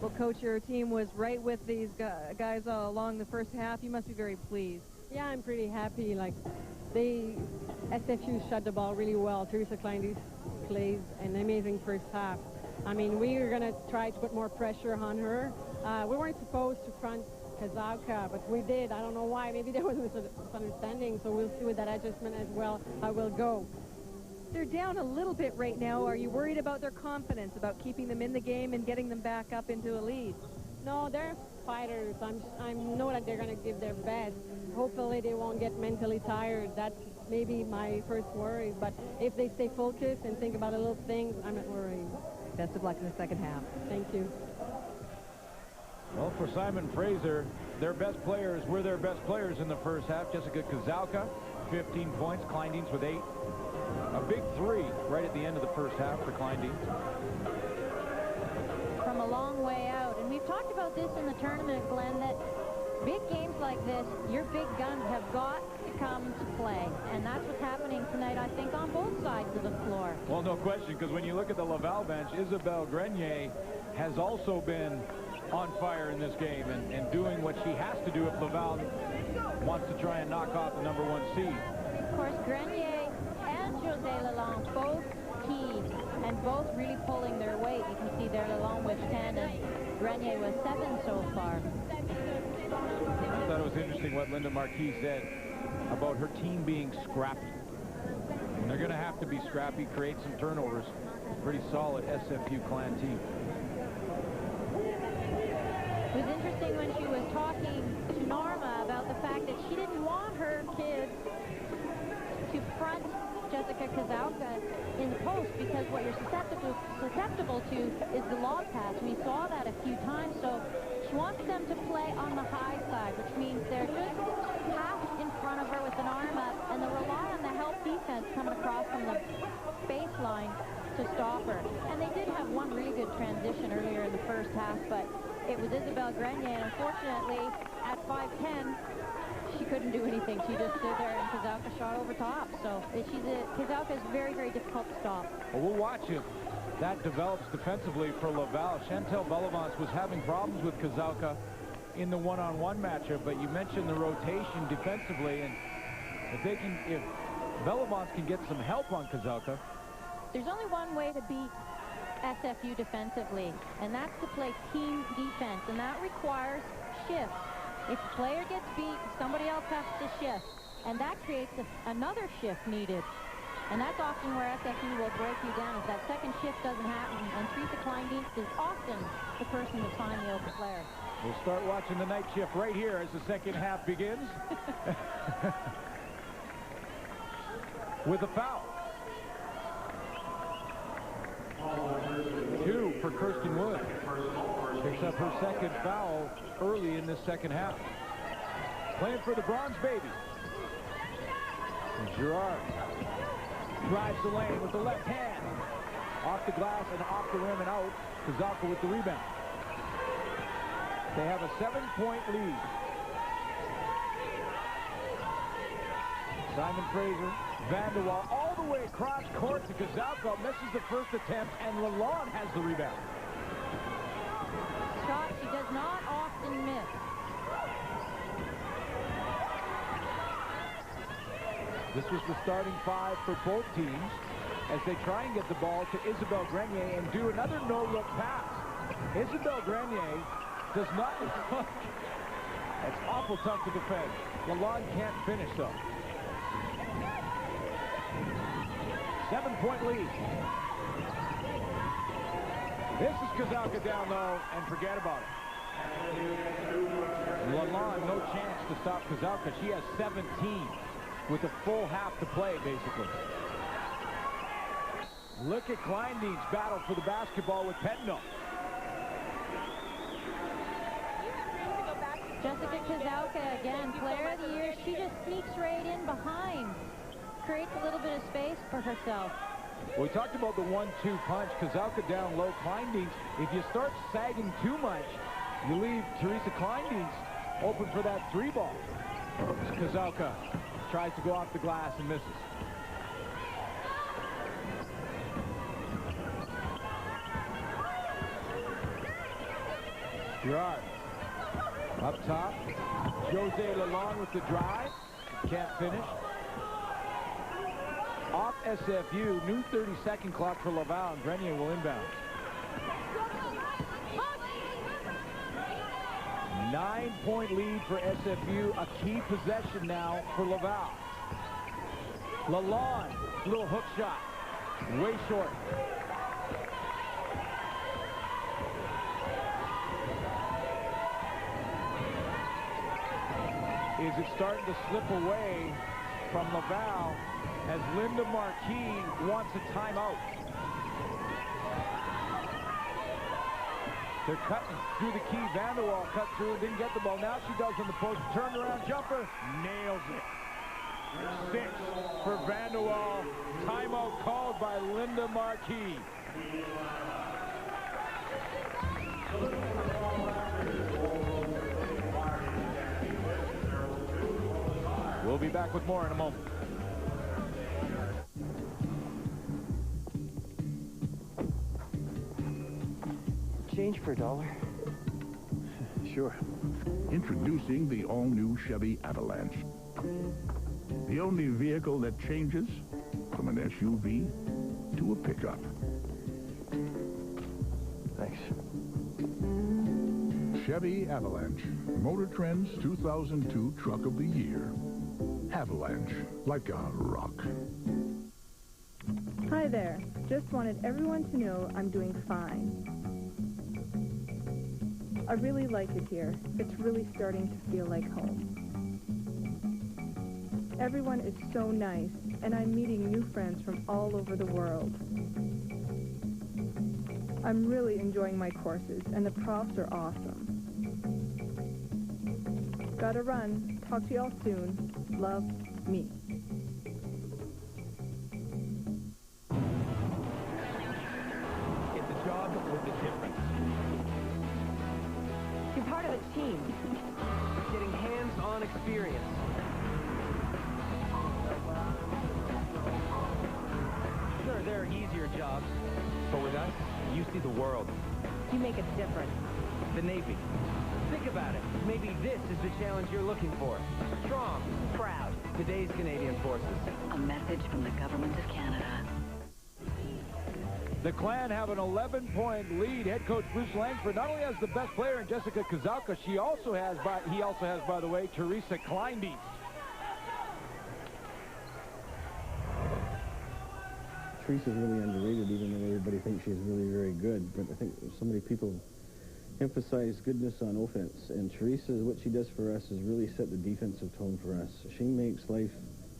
Well, Coach, your team was right with these guys all along the first half. You must be very pleased. Yeah, I'm pretty happy. Like, SFU shot the ball really well. Teresa Kleinding plays an amazing first half. I mean, we were going to try to put more pressure on her. We weren't supposed to front Kazelka, but we did. I don't know why. Maybe there was a misunderstanding, so we'll see with that adjustment as well how we'll go. They're down a little bit right now. Are you worried about their confidence, about keeping them in the game and getting them back up into a lead? No, they're fighters. I know that they're going to give their best. Hopefully they won't get mentally tired. That's maybe my first worry. But if they stay focused and think about the little things, I'm not worried. Best of luck in the second half. Thank you. Well, for Simon Fraser, their best players were their best players in the first half. Jessica Kozałka, 15 points. Kleindienst with 8. A big 3 right at the end of the first half for Kleindienst. From a long way out. And we've talked about this in the tournament, Glenn, that big games like this, your big guns have got to come to play. And that's what's happening tonight, I think, on both sides of the floor. Well, no question, because when you look at the Laval bench, Isabelle Grenier has also been on fire in this game and doing what she has to do if Laval wants to try and knock off the #1 seed. Of course, Grenier and José Lalonde both key and both really pulling their weight. You can see there Lalonde with 10 and Grenier with 7 so far. I thought it was interesting what Linda Marquis said about her team being scrappy. And they're going to have to be scrappy, create some turnovers. Pretty solid SFU Clan team. It was interesting when she was talking to Norma about the fact that she didn't want her kids to front Jessica Kozałka in the post because what you're susceptible to is the lob pass. We saw that a few times, so she wants them to play on the high side, which means they're just half in front of her with an arm up, and they'll rely on the help defense coming across from the baseline to stop her. And they did have one really good transition earlier in the first half, but it was Isabelle Grenier, and unfortunately, at 5'10", she couldn't do anything. She just stood there, and Kozałka shot over top. So Kozałka is very, very difficult to stop. Well, we'll watch if that develops defensively for Laval. Chantal Bellavance was having problems with Kozałka in the one-on-one matchup, but you mentioned the rotation defensively, and if Bellavance can get some help on Kozałka. There's only one way to beat SFU defensively, and that's to play team defense, and that requires shifts. If a player gets beat, somebody else has to shift, and that creates another shift needed. And that's often where SFU will break you down if that second shift doesn't happen, and Teresa Kleindienst is often the person to find the open player. We'll start watching the night shift right here as the second half begins. With a foul. 2 for Kirsten Wood. Picks up her second foul early in this second half. Playing for the Bronze Baby. And Girard drives the lane with the left hand. Off the glass and off the rim and out. Kozałka with the rebound. They have a 7-point lead. Simon Fraser, Van de Waal, all the way across court to Kozałka, misses the first attempt, and Lalonde has the rebound. Shot she does not often miss. This was the starting 5 for both teams as they try and get the ball to Isabelle Grenier and do another no-look pass. Isabelle Grenier does not look. It's awful tough to defend. Lalonde can't finish, though. 7-point lead. This is Kozałka down low, and forget about it. Lalonde, no chance to stop Kozałka. She has 17 with a full half to play, basically. Look at Kleindienst's battle for the basketball with Petno. Jessica Kozałka, again, player of the year. She just sneaks right in behind. Creates a little bit of space for herself. We talked about the 1-2 punch. Kozałka down low. Kleindienst, if you start sagging too much, you leave Teresa Kleindienst open for that 3 ball. Kozałka tries to go off the glass and misses. Girard up top. José Lalonde with the drive. Can't finish. Off SFU, new 30-second clock for Laval, and Grenier will inbound. 9-point lead for SFU, a key possession now for Laval. Lalonde, little hook shot, way short. Is it starting to slip away from Laval as Linda Marquis wants a timeout? They're cutting through the key. Vanderwall cut through, didn't get the ball. Now she does on the post. Turned around jumper, nails it. 6 for Vanderwall. Timeout called by Linda Marquis. We'll be back with more in a moment. Change for $1. Sure. Introducing the all-new Chevy Avalanche. The only vehicle that changes from an SUV to a pickup. Thanks. Chevy Avalanche, Motor Trend's 2002 Truck of the Year. Avalanche, like a rock. Hi there. Just wanted everyone to know I'm doing fine. I really like it here. It's really starting to feel like home. Everyone is so nice, and I'm meeting new friends from all over the world. I'm really enjoying my courses, and the profs are awesome. Gotta run. Talk to y'all soon. Love, me. It's a job with a difference. You're part of a team. Getting hands-on experience. Sure, there are easier jobs, but with us, you see the world. You make a difference. The Navy. Think about it. Maybe this is the challenge you're looking for. Strong, proud. Today's Canadian Forces. A message from the Government of Canada. The Clan have an 11-point lead. Head coach Bruce Langford not only has the best player in Jessica Kozałka, he also has, by the way, Teresa Kleindienst. Teresa's really underrated, even though everybody thinks she's really very good. But I think so many people emphasize goodness on offense, and Teresa, what she does for us is really set the defensive tone for us. She makes life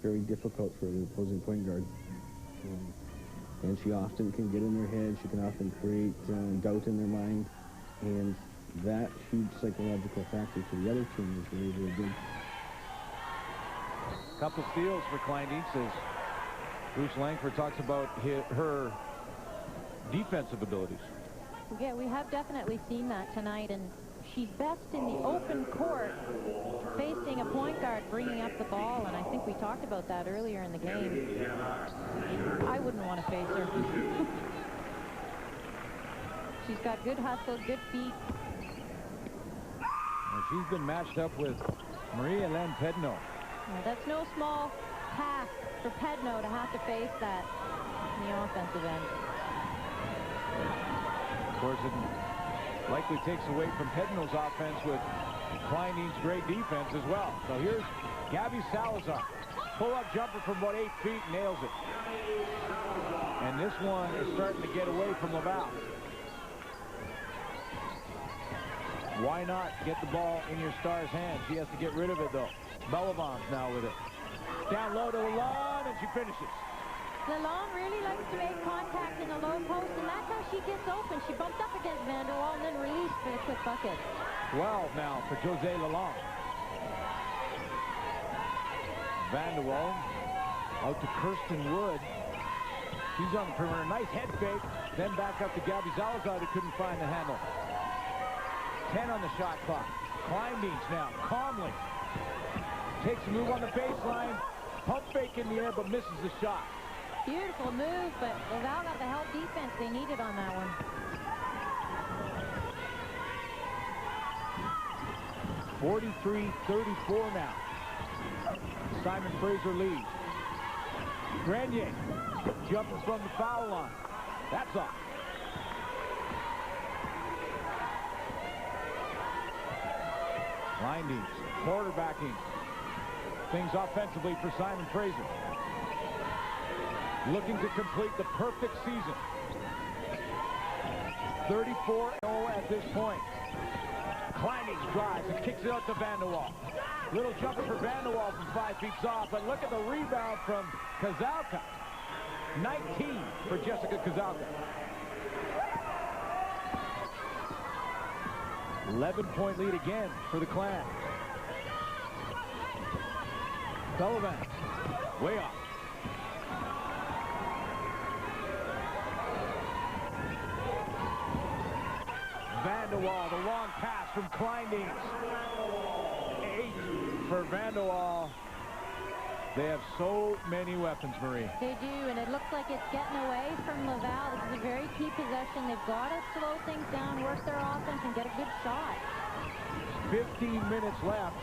very difficult for the opposing point guard. And she often can get in their head. She can often create doubt in their mind. And that huge psychological factor to the other team is really, really good. Couple steals for Kleindienst as Bruce Langford talks about her defensive abilities. Yeah, we have definitely seen that tonight, and she's best in the open court facing a point guard bringing up the ball, and I think we talked about that earlier in the game. I wouldn't want to face her. She's got good hustle, good feet. And she's been matched up with Marie-Hélène Pedneau. Yeah, that's no small task for Pedneau to have to face that in the offensive end. Of course, it likely takes away from Pedneau's offense with Kleindienst's great defense as well. So here's Gabby Salazar. Pull-up jumper from about 8 feet, nails it. And this one is starting to get away from Laval. Why not get the ball in your star's hands? She has to get rid of it, though. Bellevon's now with it. Down low to Lalonde, and she finishes. Lalonde really likes to make contact in the low post, and that's how she gets open. She bumped up against Vanderwall and then released for the quick bucket. 12 now for Jose Lalonde. Vanderwall out to Kirsten Wood. She's on the perimeter. Nice head fake. Then back up to Gabby Salazar who couldn't find the handle. 10 on the shot clock. Kleindienst now, calmly. Takes a move on the baseline. Pump fake in the air, but misses the shot. Beautiful move, but Laval got the help defense they needed on that one. (43-34) now. Simon Fraser leads. Grenier jumping from the foul line. That's off. Kleindienst quarterbacking things offensively for Simon Fraser. Looking to complete the perfect season. 34-0 at this point. Kleindienst drives and kicks it out to Vanderwall. Little jumper for Vanderwall from 5 feet off, but look at the rebound from Kozałka. 19 for Jessica Kozałka. 11-point lead again for the Clan. Sullivan, way off. Vanderwall, the long pass from Kleindienst. 8 for Vanderwall. They have so many weapons, Marie. They do, and it looks like it's getting away from Laval. This is a very key possession. They've got to slow things down, work their offense, and get a good shot. 15 minutes left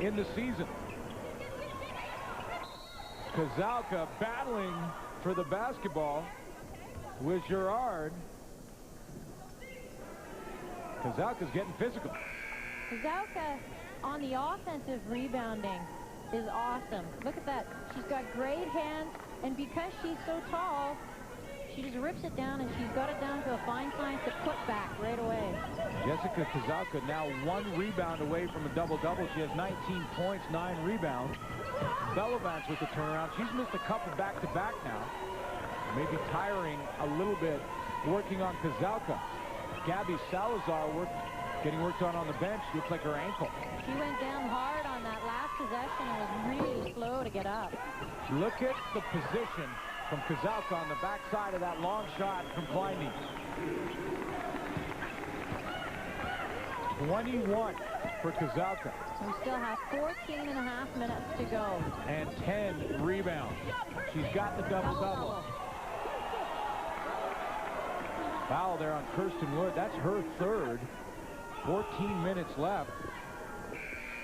in the season. Kozalka battling for the basketball with Girard. Kozalka's getting physical. Kozalka on the offensive rebounding is awesome. Look at that. She's got great hands, and because she's so tall, she just rips it down, and she's got it down to a fine science to put back right away. Jessica Kozalka now 1 rebound away from a double-double. She has 19 points, 9 rebounds. Belovance with the turnaround. She's missed a couple back-to-back now. Maybe tiring a little bit working on Kozalka. Gabby Salazar getting worked on the bench. Looks like her ankle. She went down hard on that last possession and was really slow to get up. Look at the position from Kozalka on the backside of that long shot from Kleindienst. 21 for Kozalka. We still have 14 and a half minutes to go. And 10 rebounds. She's got the double-double. Foul there on Kirsten Wood. That's her third. 14 minutes left.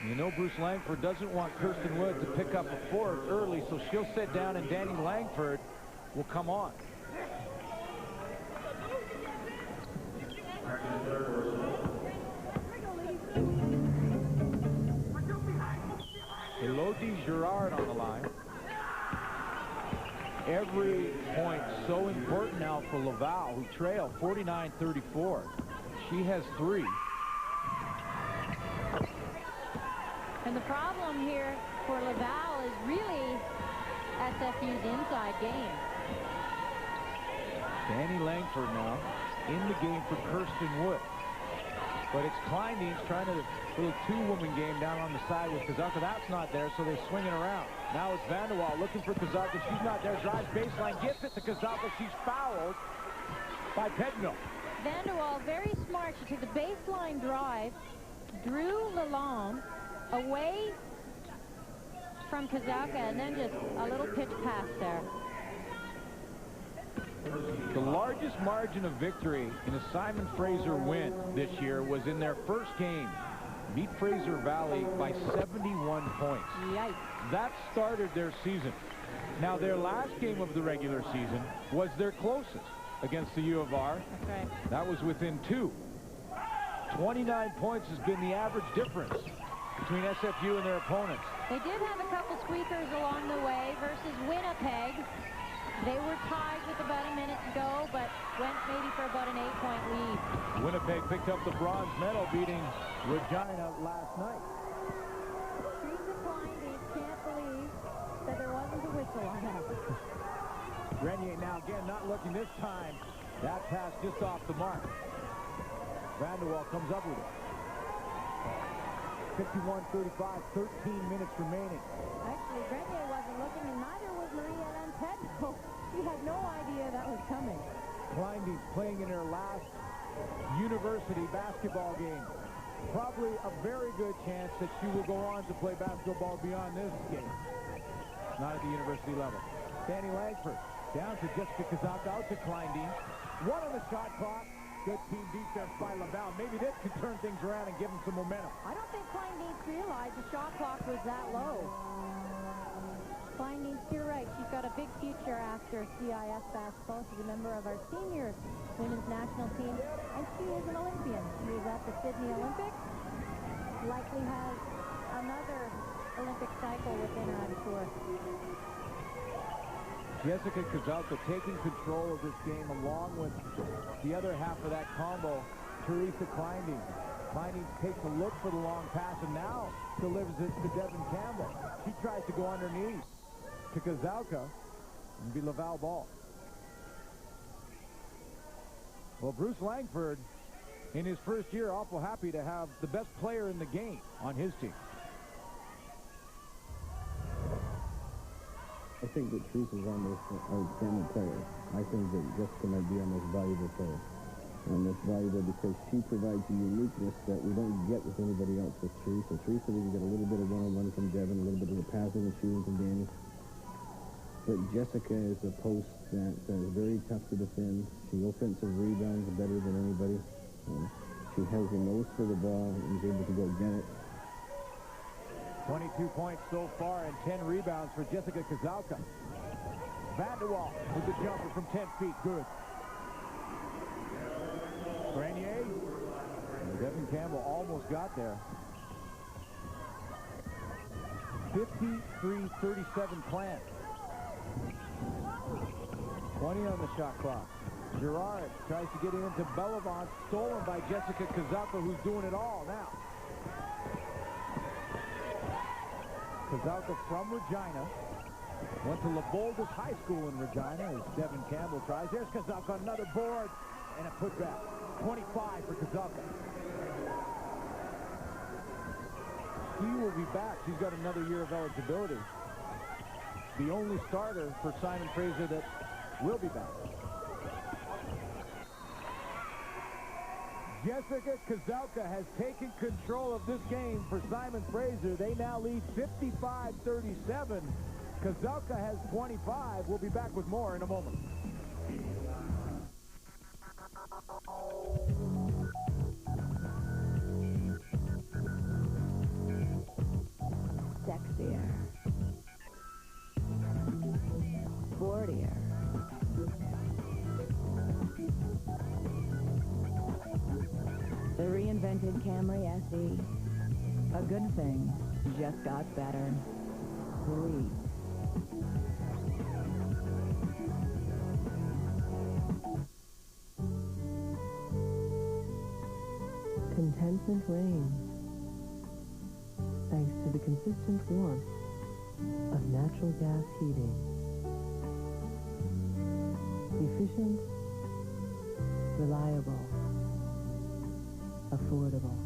You know Bruce Langford doesn't want Kirsten Wood to pick up a fourth early, so she'll sit down and Danny Langford will come on. Elodie Girard on the line. Every point so important now for Laval, who trail 49-34. She has 3. And the problem here for Laval is really SFU's inside game. Danny Langford now in the game for Kirsten Wood. But it's Kleindienst trying to little 2-woman game down on the side with Kozalka. That's not there, so they're swinging around. Now it's Vanderwall looking for Kozalka. She's not there. Drives baseline, gets it to Kozalka. She's fouled by Pedno. Vanderwall, very smart. She took the baseline drive, drew Lalonde away from Kozalka, and then just a little pitch pass there. The largest margin of victory in a Simon Fraser win this year was in their first game. Beat Fraser Valley by 71 points. Yikes. That started their season. Now, their last game of the regular season was their closest against the U of R. That's right. That was within 2. 29 points has been the average difference between SFU and their opponents. They did have a couple squeakers along the way versus Winnipeg. They were tied with about a minute to go, but went maybe for about an 8-point lead. Winnipeg picked up the bronze medal, beating Regina last night. Teresa Kleindienst can't believe that there wasn't a whistle on that. Grenier now again not looking this time. That pass just off the mark. Vanderwall comes up with it. 51-35, 13 minutes remaining. Actually, Grenier wasn't looking, and neither was Maria Lampedno. She had no idea that was coming. Kleindienst playing in her last university basketball game. Probably a very good chance that she will go on to play basketball beyond this game. Not at the university level. Danny Langford down to Jessica Kozalka, out to Kleindienst. 1 on the shot clock. Good team defense by Laval. Maybe this could turn things around and give them some momentum. I don't think Kleindienst realized the shot clock was that low. Kleindienst, you're right. She's got a big future after CIS basketball. She's a member of our senior women's national team, and she is an Olympian. She was at the Sydney Olympics. Likely has another Olympic cycle within her, I'm sure. Jessica Kozalka taking control of this game along with the other half of that combo, Teresa Kleindienst. Kleindienst takes a look for the long pass and now delivers it to Devin Campbell. She tries to go underneath to Kozalka and be Laval ball. Well, Bruce Langford in his first year, awful happy to have the best player in the game on his team. I think that Teresa's our most outstanding player. I think that Jessica might be our most valuable player. And most valuable because she provides a uniqueness that we don't get with anybody else with Teresa. Teresa, we can get a little bit of one-on-one from Devin, a little bit of the passing and shooting from Danny. But Jessica is a post that is very tough to defend. She offensive rebounds better than anybody. She has the nose for the ball and is able to go get it. 22 points so far and 10 rebounds for Jessica Kozałka. Vanderwall with the jumper from 10 feet. Good. Grenier. And Devin Campbell almost got there. 53-37 Clan. 20 on the shot clock. Girard tries to get into Bellevant. Stolen by Jessica Kozałka, who's doing it all now. Kozałka from Regina. Went to Laval High School in Regina as Devin Campbell tries. There's Kozałka, another board, and a putback. 25 for Kozałka. She will be back. She's got another year of eligibility. The only starter for Simon Fraser that will be back. Jessica Kozałka has taken control of this game for Simon Fraser. They now lead 55-37. Kozałka has 25. We'll be back with more in a moment. Sexier. Sportier. The reinvented Camry SE. A good thing just got better. Sweet. Contentment reigns, thanks to the consistent warmth of natural gas heating. Efficient, reliable, affordable.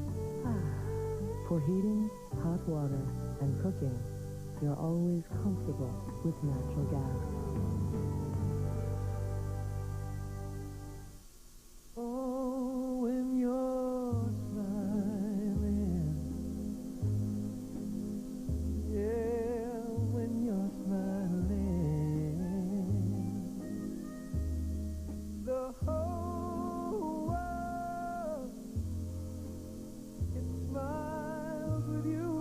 For heating, hot water, and cooking, you're always comfortable with natural gas. Oh, when you're smiling, yeah, when you're smiling, the whole world, it smiles with you.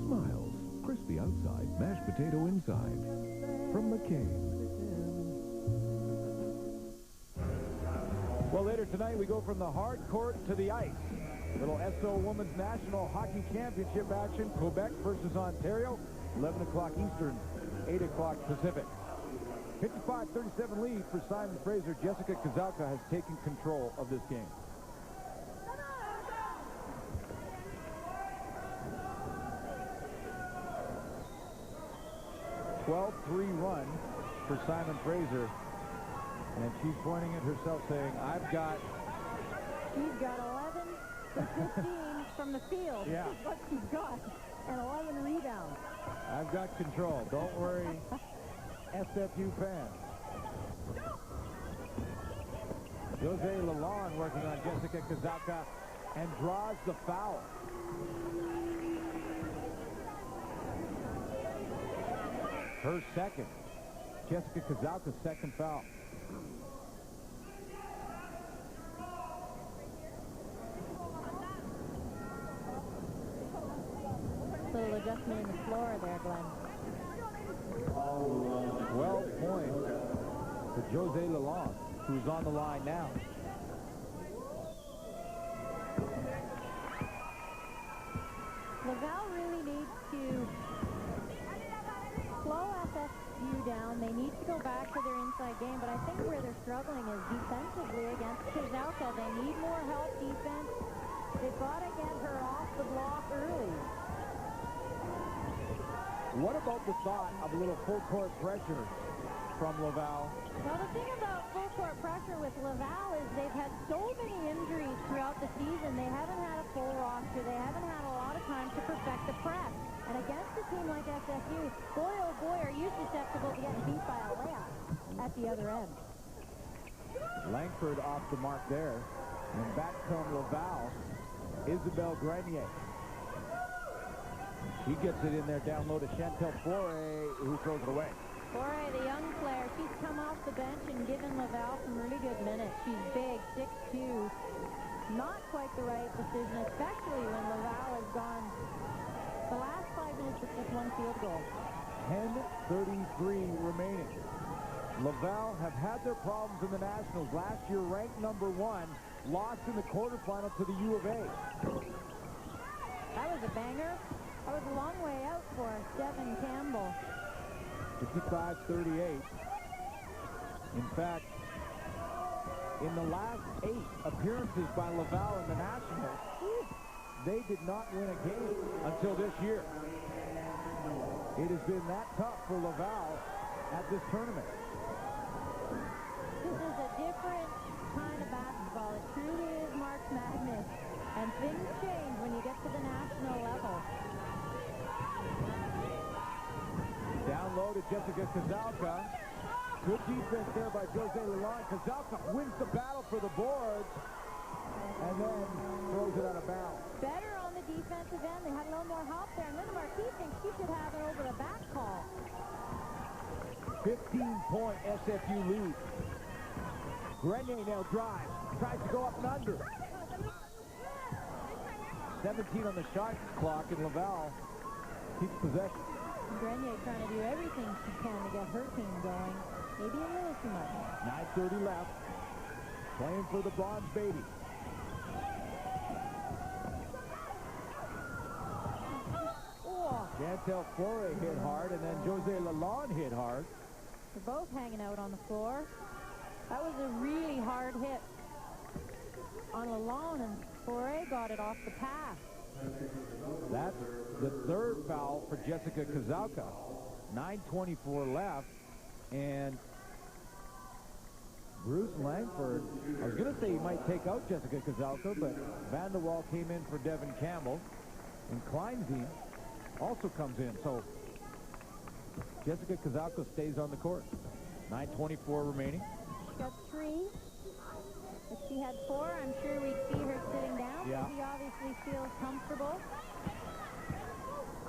Smiles, crispy outside, mashed potato inside. From McCain. Well, later tonight, we go from the hard court to the ice. Little SO Women's National Hockey Championship action. Quebec versus Ontario. 11 o'clock Eastern, 8 o'clock Pacific. 55-37 lead for Simon Fraser. Jessica Kozałka has taken control of this game. A 12-3 run for Simon Fraser. And she's pointing at herself saying, I've got... She's got 11 to 15 from the field. Yeah. That's what she's got. And 11 rebounds. I've got control. Don't worry, SFU fans. Jose Lalonde working on Jessica Kozałka and draws the foul. Her second. Jessica Kozałka's second foul. Little adjustment in the floor there, Glenn. 12 points for Jose Lalonde, who's on the line now. Laval really needs to slow SFU down. They need to go back to their inside game, but I think where they're struggling is defensively against Kozałka. They need more help defense. They've got to get her off the block early. What about the thought of a little full court pressure from Laval. Well, the thing about full court pressure with Laval is they've had so many injuries throughout the season. They haven't had a full roster. They haven't had a lot of time to perfect the press. And against a team like SFU, boy, oh boy, are you susceptible to getting beat by a layup at the other end. Langford off the mark there. And back come Laval. Isabelle Grenier. She gets it in there down low to Chantel Foray, who throws it away. Foray, the young player, she's come off the bench and given Laval some really good minutes. She's big, 6'2". Not quite the right decision, especially when Laval has gone the last 5 minutes with just one field goal. 10:33 remaining. Laval have had their problems in the Nationals. Last year ranked #1, lost in the quarterfinal to the U of A. That was a banger. That was a long way out for Devin Campbell. 55-38. In fact, in the last 8 appearances by Laval in the Nationals, they did not win a game until this year. It has been that tough for Laval at this tournament. This is a different kind of basketball. It truly is March Madness. And things change when you get to the national level. Down low to Jessica Kazalka. Good defense there by Jose Lalonde. Kazalka wins the battle for the boards and then throws it out of bounds. Better on the defensive end. They had a little more help there. And Linda Marquis thinks she should have an over-the-back call. 15-point SFU lead. Grenier now drives. Tries to go up and under. 17 on the shot clock, and Laval keeps possession. Grenier trying to do everything she can to get her team going. Maybe a little too much. 9:30 left. Playing for the Bronze Baby. Chantel Foray hit hard, and then Jose Lalonde hit hard. They're both hanging out on the floor. That was a really hard hit on Lalonde, and Foray got it off the pass. That's the third foul for Jessica Kazalka. 9:24 left, and Bruce Langford, I was going to say he might take out Jessica Kazalka, but Van der Waal came in for Devin Campbell, and Kleinzien also comes in. So Jessica Kazalka stays on the court. 9:24 remaining. She got 3. If she had 4, I'm sure we'd see her sitting down. Yeah. She obviously feels comfortable.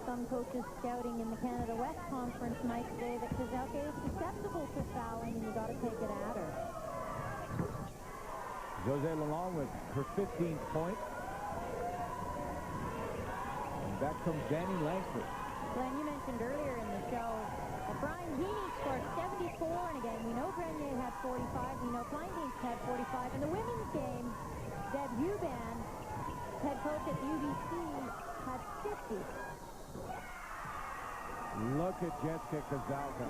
Some coaches scouting in the Canada West Conference might say that Kazalka is susceptible to fouling, and you got to take it at her. Jose Lalonde with her 15th point. And back comes Danny Langford. Glenn, you mentioned earlier in the show that Brian Heaney scored 74 in a game. We know Grenier had 45. We know Kleindienst had 45. In the women's game, Deb Huban, head coach at UBC, had 50. Look at Jessica Kazalka.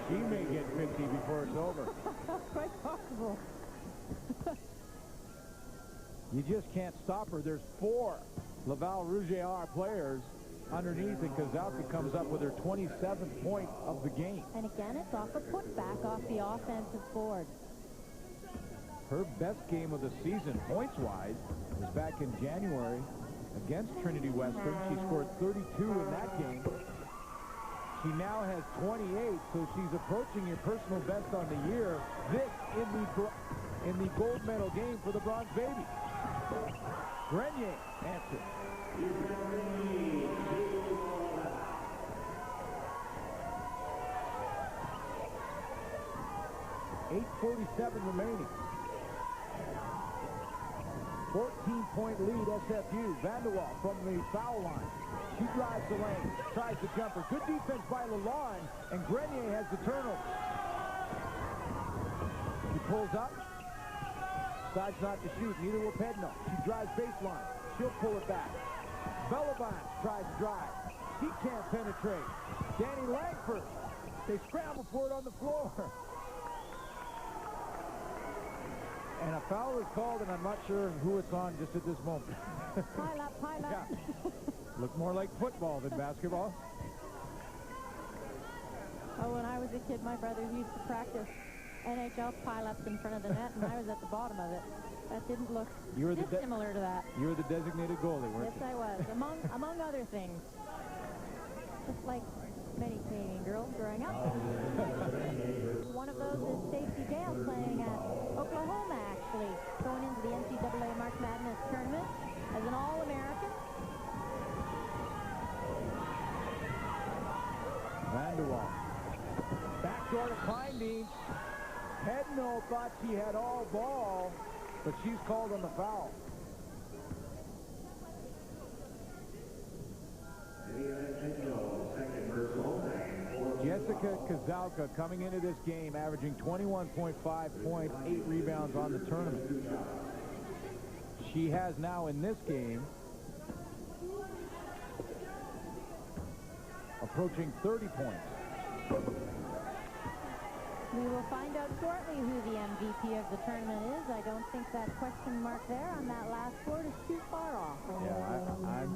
She may get 50 before it's over. Quite possible. You just can't stop her. There's 4 Laval Rouge-R players underneath, and Kazalka comes up with her 27th point of the game. And again, it's off a putback off the offensive board. Her best game of the season, points-wise, was back in January against Trinity Western. She scored 32 in that game. She now has 28, so she's approaching your personal best on the year. This in the gold medal game for the Bronze Baby. Grenier answers. 8:47 remaining. 14-point lead SFU. Van der Waal from the foul line. She drives the lane, tries the jumper. Good defense by Lalonde, and Grenier has the turnover. She pulls up, decides not to shoot. Neither will Pedno. She drives baseline. She'll pull it back. Bellevine tries to drive. He can't penetrate. Danny Langford. They scramble for it on the floor. And a foul is called, and I'm not sure who it's on just at this moment. Pile up, pile up. Yeah. Look more like football than basketball. Oh, when I was a kid, my brothers used to practice NHL pile-ups in front of the net, and I was at the bottom of it. That didn't look dissimilar to that. You were the designated goalie, weren't you? Yes, I was, among other things. Just like many Canadian girls growing up. One of those is Stacey Gale playing at Oklahoma, actually, going into the NCAA March Madness tournament as an All-American. Vanderwall. Backdoor to Kleindienst. Hedno thought she had all ball, but she's called on the foul. Jessica Kozałka coming into this game averaging 21.5 points, 8 rebounds on the tournament. She has now in this game approaching 30 points. We will find out shortly who the MVP of the tournament is. I don't think that question mark there on that last board is too far off. Yeah,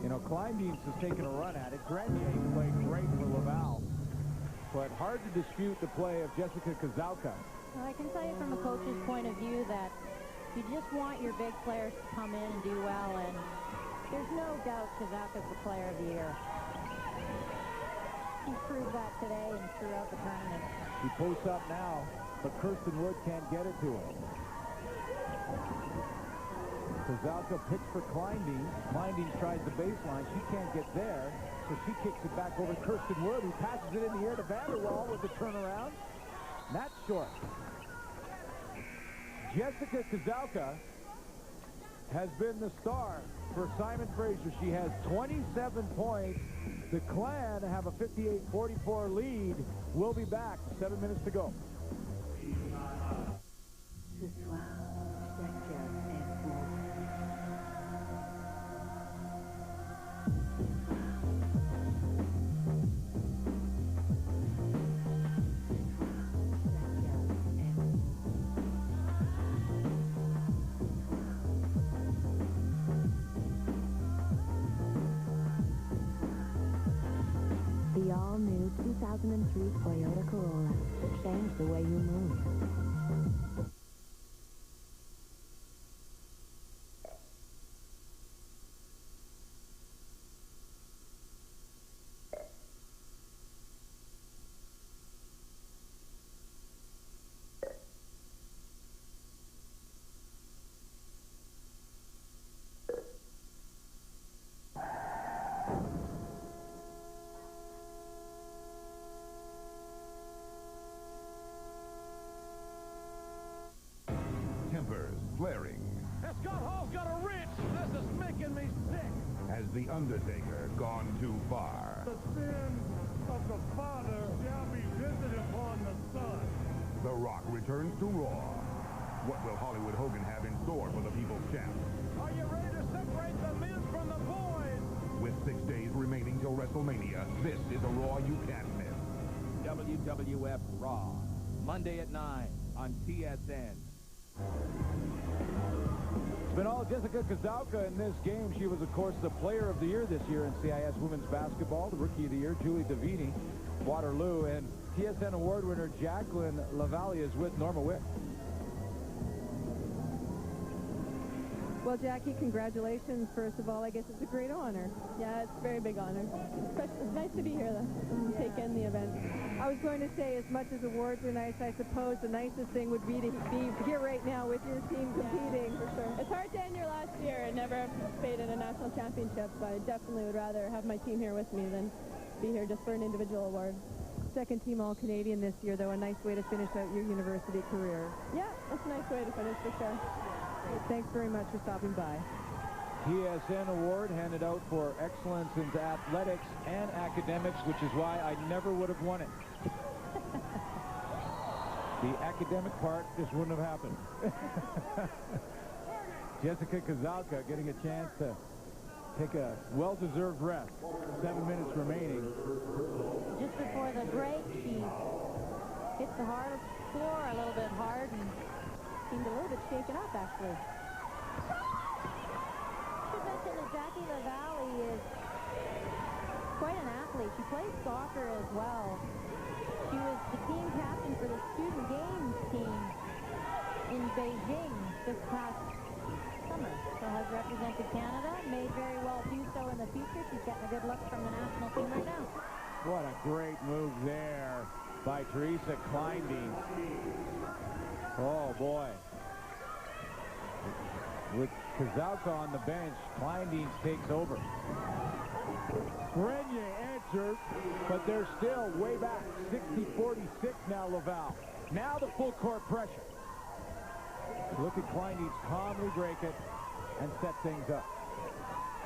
you know, Kleindienst has taken a run at it. Grenier played great for Laval, but hard to dispute the play of Jessica Kozałka. Well, I can tell you from a coach's point of view that you just want your big players to come in and do well, and there's no doubt Kozałka's the player of the year. He proved that today and throughout the tournament. He posts up now, but Kirsten Wood can't get it to him. Kozałka picks for Kleindienst. Kleindienst tries the baseline. She can't get there, so she kicks it back over to Kirsten Wood, who passes it in the air to Vanderwall with the turnaround. That's short. Jessica Kozałka has been the star for Simon Fraser. She has 27 points. The Clan have a 58-44 lead. We'll be back. 7 minutes to go. The all-new 2003 Toyota Corolla. Change the way you move. Tempers flaring That Scott Hall's got a wrench. This is making me sick. has The Undertaker gone too far. The sin of the father shall be visited upon the son. The Rock returns to Raw. What will Hollywood Hogan have in store for the People's Champ? Are you ready to separate the men from the boys? With 6 days remaining till WrestleMania, this is a Raw you can't miss. WWF Raw, Monday at 9 on TSN. It's been all Jessica Kozałka in this game. She was, of course, the player of the year this year in CIS women's basketball. The rookie of the year, Julie Davini, Waterloo, and TSN award winner Jacqueline Laval is with Norma Wick. Well, Jackie, congratulations, first of all. I guess it's a great honor. Yeah, it's a very big honor. It's nice to be here, though, and take in the event. I was going to say, as much as awards are nice, I suppose the nicest thing would be to be here right now with your team competing. For sure. It's hard to end your last year and never participate in a national championship, so I definitely would rather have my team here with me than be here just for an individual award. Second team All-Canadian this year, though, a nice way to finish out your university career. Yeah, that's a nice way to finish, for sure. Thanks very much for stopping by. TSN award handed out for excellence in athletics and academics, which is why I never would have won it. The academic part just wouldn't have happened. Jessica Kozałka getting a chance to take a well-deserved rest. 7 minutes remaining. Just before the break, she hit the hard floor a little bit hard and seemed a little bit shaken up, actually. Should mention that Jackie Laval is quite an athlete. She plays soccer as well. She She was the team captain for the student games team in Beijing this past summer. So has represented Canada, may very well do so in the future. She's getting a good look from the national team right now. What a great move there by Teresa Kleinding. Oh, boy. With Kazauka on the bench, Kleinding takes over. Grenier answers, but they're still way back. 60-46 now, Laval. Now the full court pressure. Look at Kleinding calmly break it and set things up.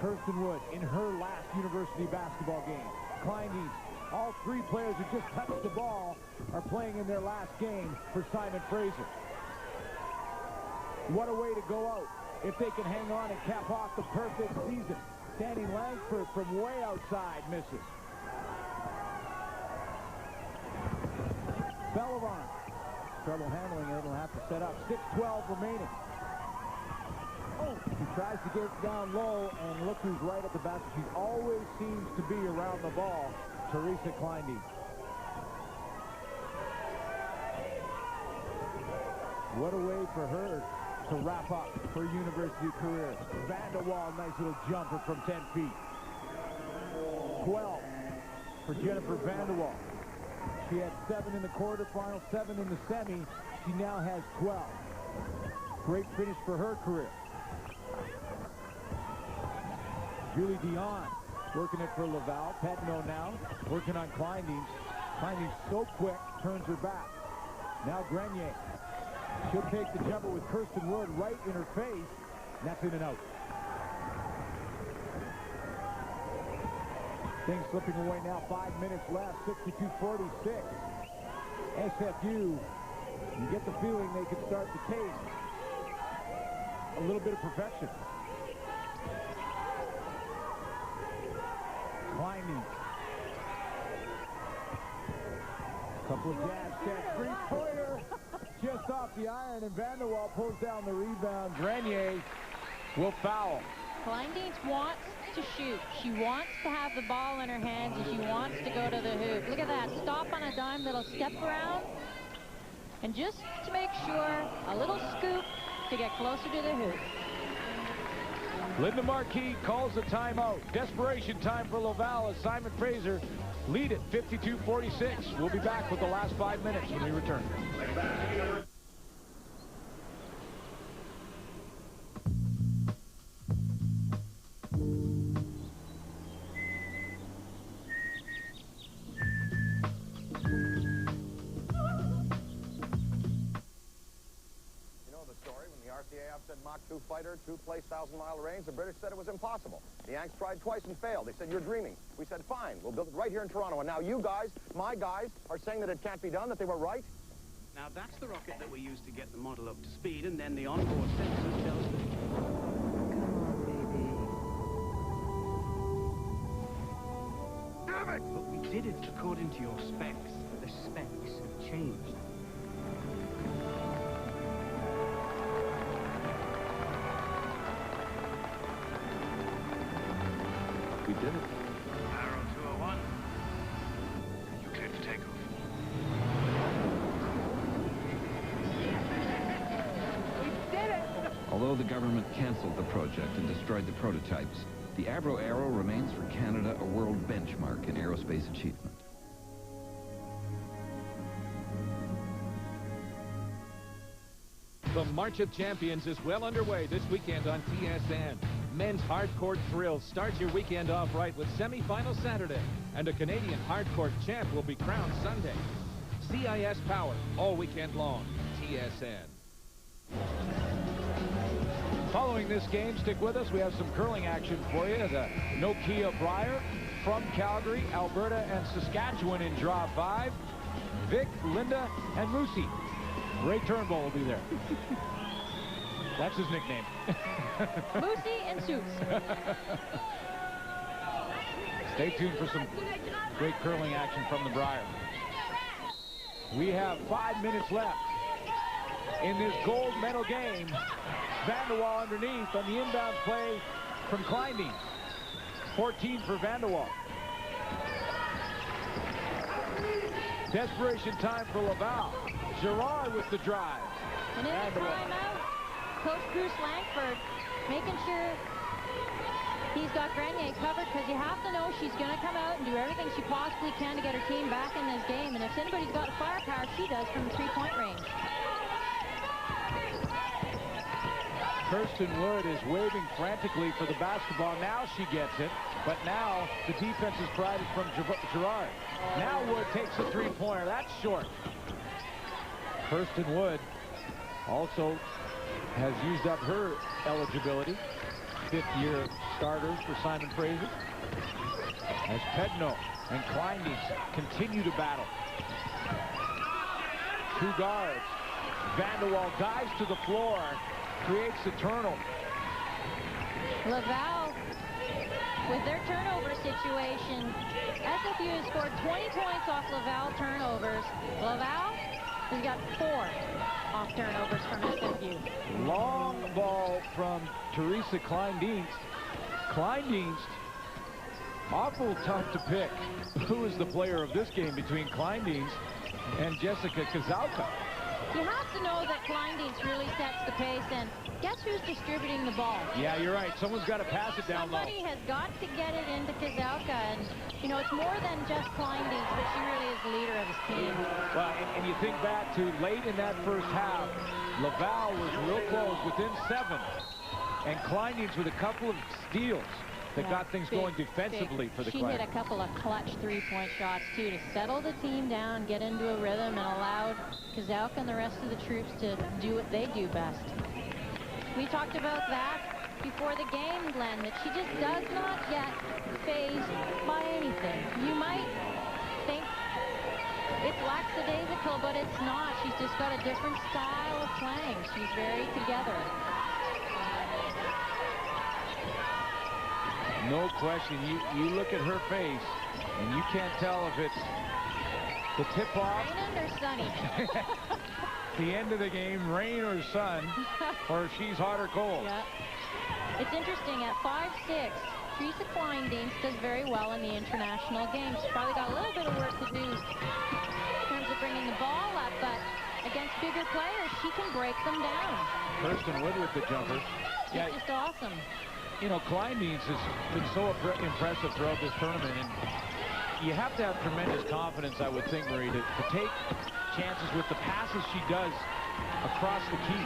Kirsten Wood in her last university basketball game. Kleinding, all three players who just touched the ball are playing in their last game for Simon Fraser. What a way to go out if they can hang on and cap off the perfect season. Danny Langford from way outside misses. Bellavon. Trouble handling it. He'll have to set up. 6:12 remaining. Oh, he tries to get down low, and look who's right at the basket. She always seems to be around the ball. Teresa Kleinding. What a way for her to wrap up her university career. Vanderwall, nice little jumper from 10 feet. 12 for Jennifer Vanderwall. She had 7 in the quarterfinal, 7 in the semi. She now has 12. Great finish for her career. Julie Dion working it for Laval. Petno now working on Kleinding. Kleinding so quick, turns her back. Now Grenier. She'll take the jumper with Kirsten Wood right in her face. And that's in and out. Things slipping away now. 5 minutes left. 62-46. SFU, you get the feeling they could start to taste a little bit of perfection. Kleinding. Couple of jab steps. Three-pointer. Just off the iron, and Vanderwall pulls down the rebound. Grenier will foul. Kleinding wants to shoot. She wants to have the ball in her hands, and she wants to go to the hoop. Look at that. Stop on a dime, little step around. And just to make sure, a little scoop to get closer to the hoop. Linda Marquis calls the timeout. Desperation time for Laval as Simon Fraser lead it 52-46. We'll be back with the last 5 minutes when we return. Said Mach 2 fighter, 2-place 1,000-mile range. The British said it was impossible. The Yanks tried twice and failed. They said, you're dreaming. We said, fine, we'll build it right here in Toronto. And now you guys, my guys, are saying that it can't be done, that they were right? Now, that's the rocket that we used to get the model up to speed, and then the onboard sensors tell us that... Come on, baby. Damn it! But we did it according to your specs. The specs have changed. We did it. Arrow 201. You cleared for takeoff. We did it! Although the government canceled the project and destroyed the prototypes, the Avro Arrow remains for Canada a world benchmark in aerospace achievement. The March of Champions is well underway this weekend on TSN. Men's hardcourt thrill starts your weekend off right with semifinal Saturday, and a Canadian hardcourt champ will be crowned Sunday. CIS power all weekend long. TSN. Following this game, stick with us. We have some curling action for you. The Nokia Briar from Calgary, Alberta, and Saskatchewan in Draw 5. Vic, Linda, and Moosey. Ray Turnbull will be there. That's his nickname. Moosey and Suits. Stay tuned for some great curling action from the Briar. We have 5 minutes left in this gold medal game. Vanderwall underneath on the inbound play from Kleinding. 14 for Vanderwall. Desperation time for Laval. Girard with the drive. And in the timeout, Coach Bruce Langford making sure he's got Grenier covered, because you have to know she's going to come out and do everything she possibly can to get her team back in this game. And if anybody's got firepower, she does from the three-point range. Kirsten Wood is waving frantically for the basketball. Now she gets it, but now the defense is provided from Girard. Now Wood takes a three-pointer. That's short. Kirsten Wood also has used up her eligibility. Fifth-year starter for Simon Fraser. As Pedno and Kleindings continue to battle. Two guards. Vanderwall dives to the floor. Creates the turnover. Laval, with their turnover situation, SFU has scored 20 points off Laval turnovers. Laval has got 4 off turnovers from SFU. Long ball from Teresa Kleindings. Kleindings, awful tough to pick. Who is the player of this game between Kleindings and Jessica Kazauka? You have to know that Kleindings really sets the pace, and guess who's distributing the ball? Yeah, you're right. Someone's got to pass it down low. Somebody has got to get it into Kazauka, and, you know, it's more than just Kleindings, but she really is the leader of his team. Well, and you think back to late in that first half, Laval was real close, within 7, and Kleindings with a couple of steals that got things going defensively for the Kleindings. She hit a couple of clutch three-point shots, too, to settle the team down, get into a rhythm, and allowed Kazauka and the rest of the troops to do what they do best. We talked about that before the game, Glenn, that she just does not get phased by anything. You might think it's lackadaisical, but it's not. She's just got a different style of playing. She's very together. No question. You look at her face, and you can't tell if it's the tip-off, rain or sunny. the end of the game, rain or sun, or if she's hot or cold. Yeah. It's interesting, at 5'6", Teresa Kleindings does very well in the international games. She's probably got a little bit of work to do in terms of bringing the ball up, but against bigger players, she can break them down. Kirsten Wood with the jumper. It's just awesome. You know, Kleindings has been so impressive throughout this tournament, and you have to have tremendous confidence, I would think, Marie, to take chances with the passes she does across the key.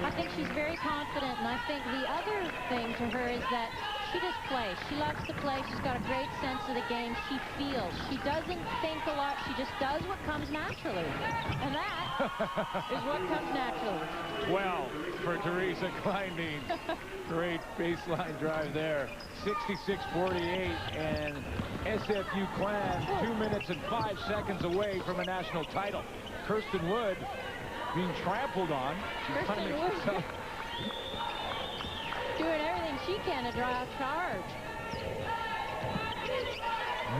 I think she's very confident, and I think the other thing to her is that she just plays. She loves to play. She's got a great sense of the game. She feels. She doesn't think a lot. She just does what comes naturally. And that is what comes naturally. 12 for Teresa Kleindings. Great baseline drive there. 66-48, and SFU Clan 2 minutes and 5 seconds away from a national title. Kirsten Wood being trampled on. Kirsten Wood doing everything she can to drive charge.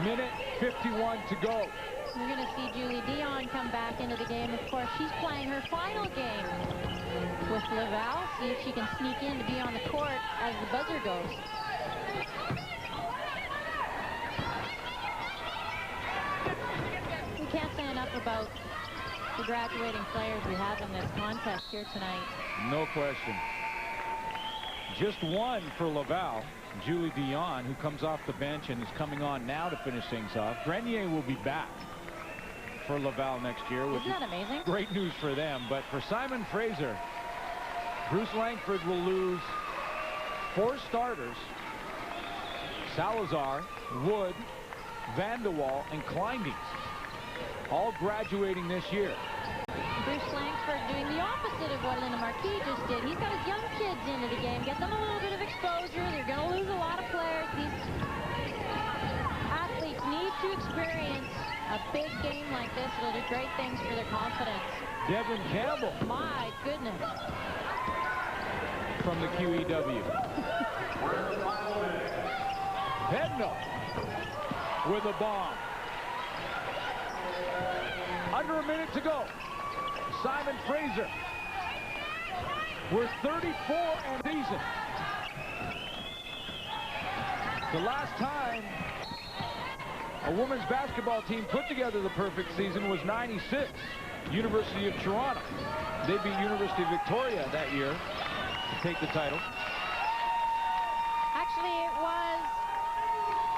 Minute 51 to go. We're going to see Julie Dion come back into the game. Of course, she's playing her final game with Laval. See if she can sneak in to be on the court as the buzzer goes. We can't say enough about the graduating players we have in this contest here tonight. No question. Just one for Laval, Julie Dion, who comes off the bench and is coming on now to finish things off. Grenier will be back for Laval next year. Isn't that amazing? Great news for them. But for Simon Fraser, Bruce Langford will lose 4 starters: Salazar, Wood, Vanderwall, and Kleindings, all graduating this year. Bruce Langford doing the opposite of what Linda Marquis just did. He's got his young kids into the game, get them a little bit of exposure. They're going to lose a lot of players. These athletes need to experience a big game like this. It'll do great things for their confidence. Devin Campbell. My goodness. From the QEW. Pedno with a bomb. Under a minute to go. Simon Fraser. We're 34 and season. The last time a women's basketball team put together the perfect season was 96. University of Toronto. They beat University of Victoria that year to take the title. Actually, it was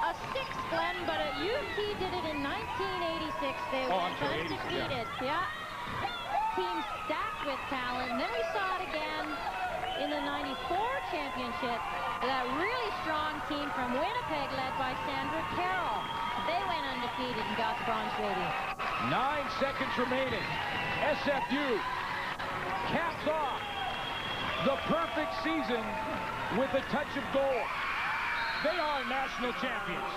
a 6, Glenn, but U of T did it in 1986. They went undefeated. Yeah. Team stacked with talent. And then we saw it again in the 94 championship. That really strong team from Winnipeg led by Sandra Carroll. They went undefeated and got the bronze rating. 9 seconds remaining. SFU caps off the perfect season with a touch of gold. They are national champions.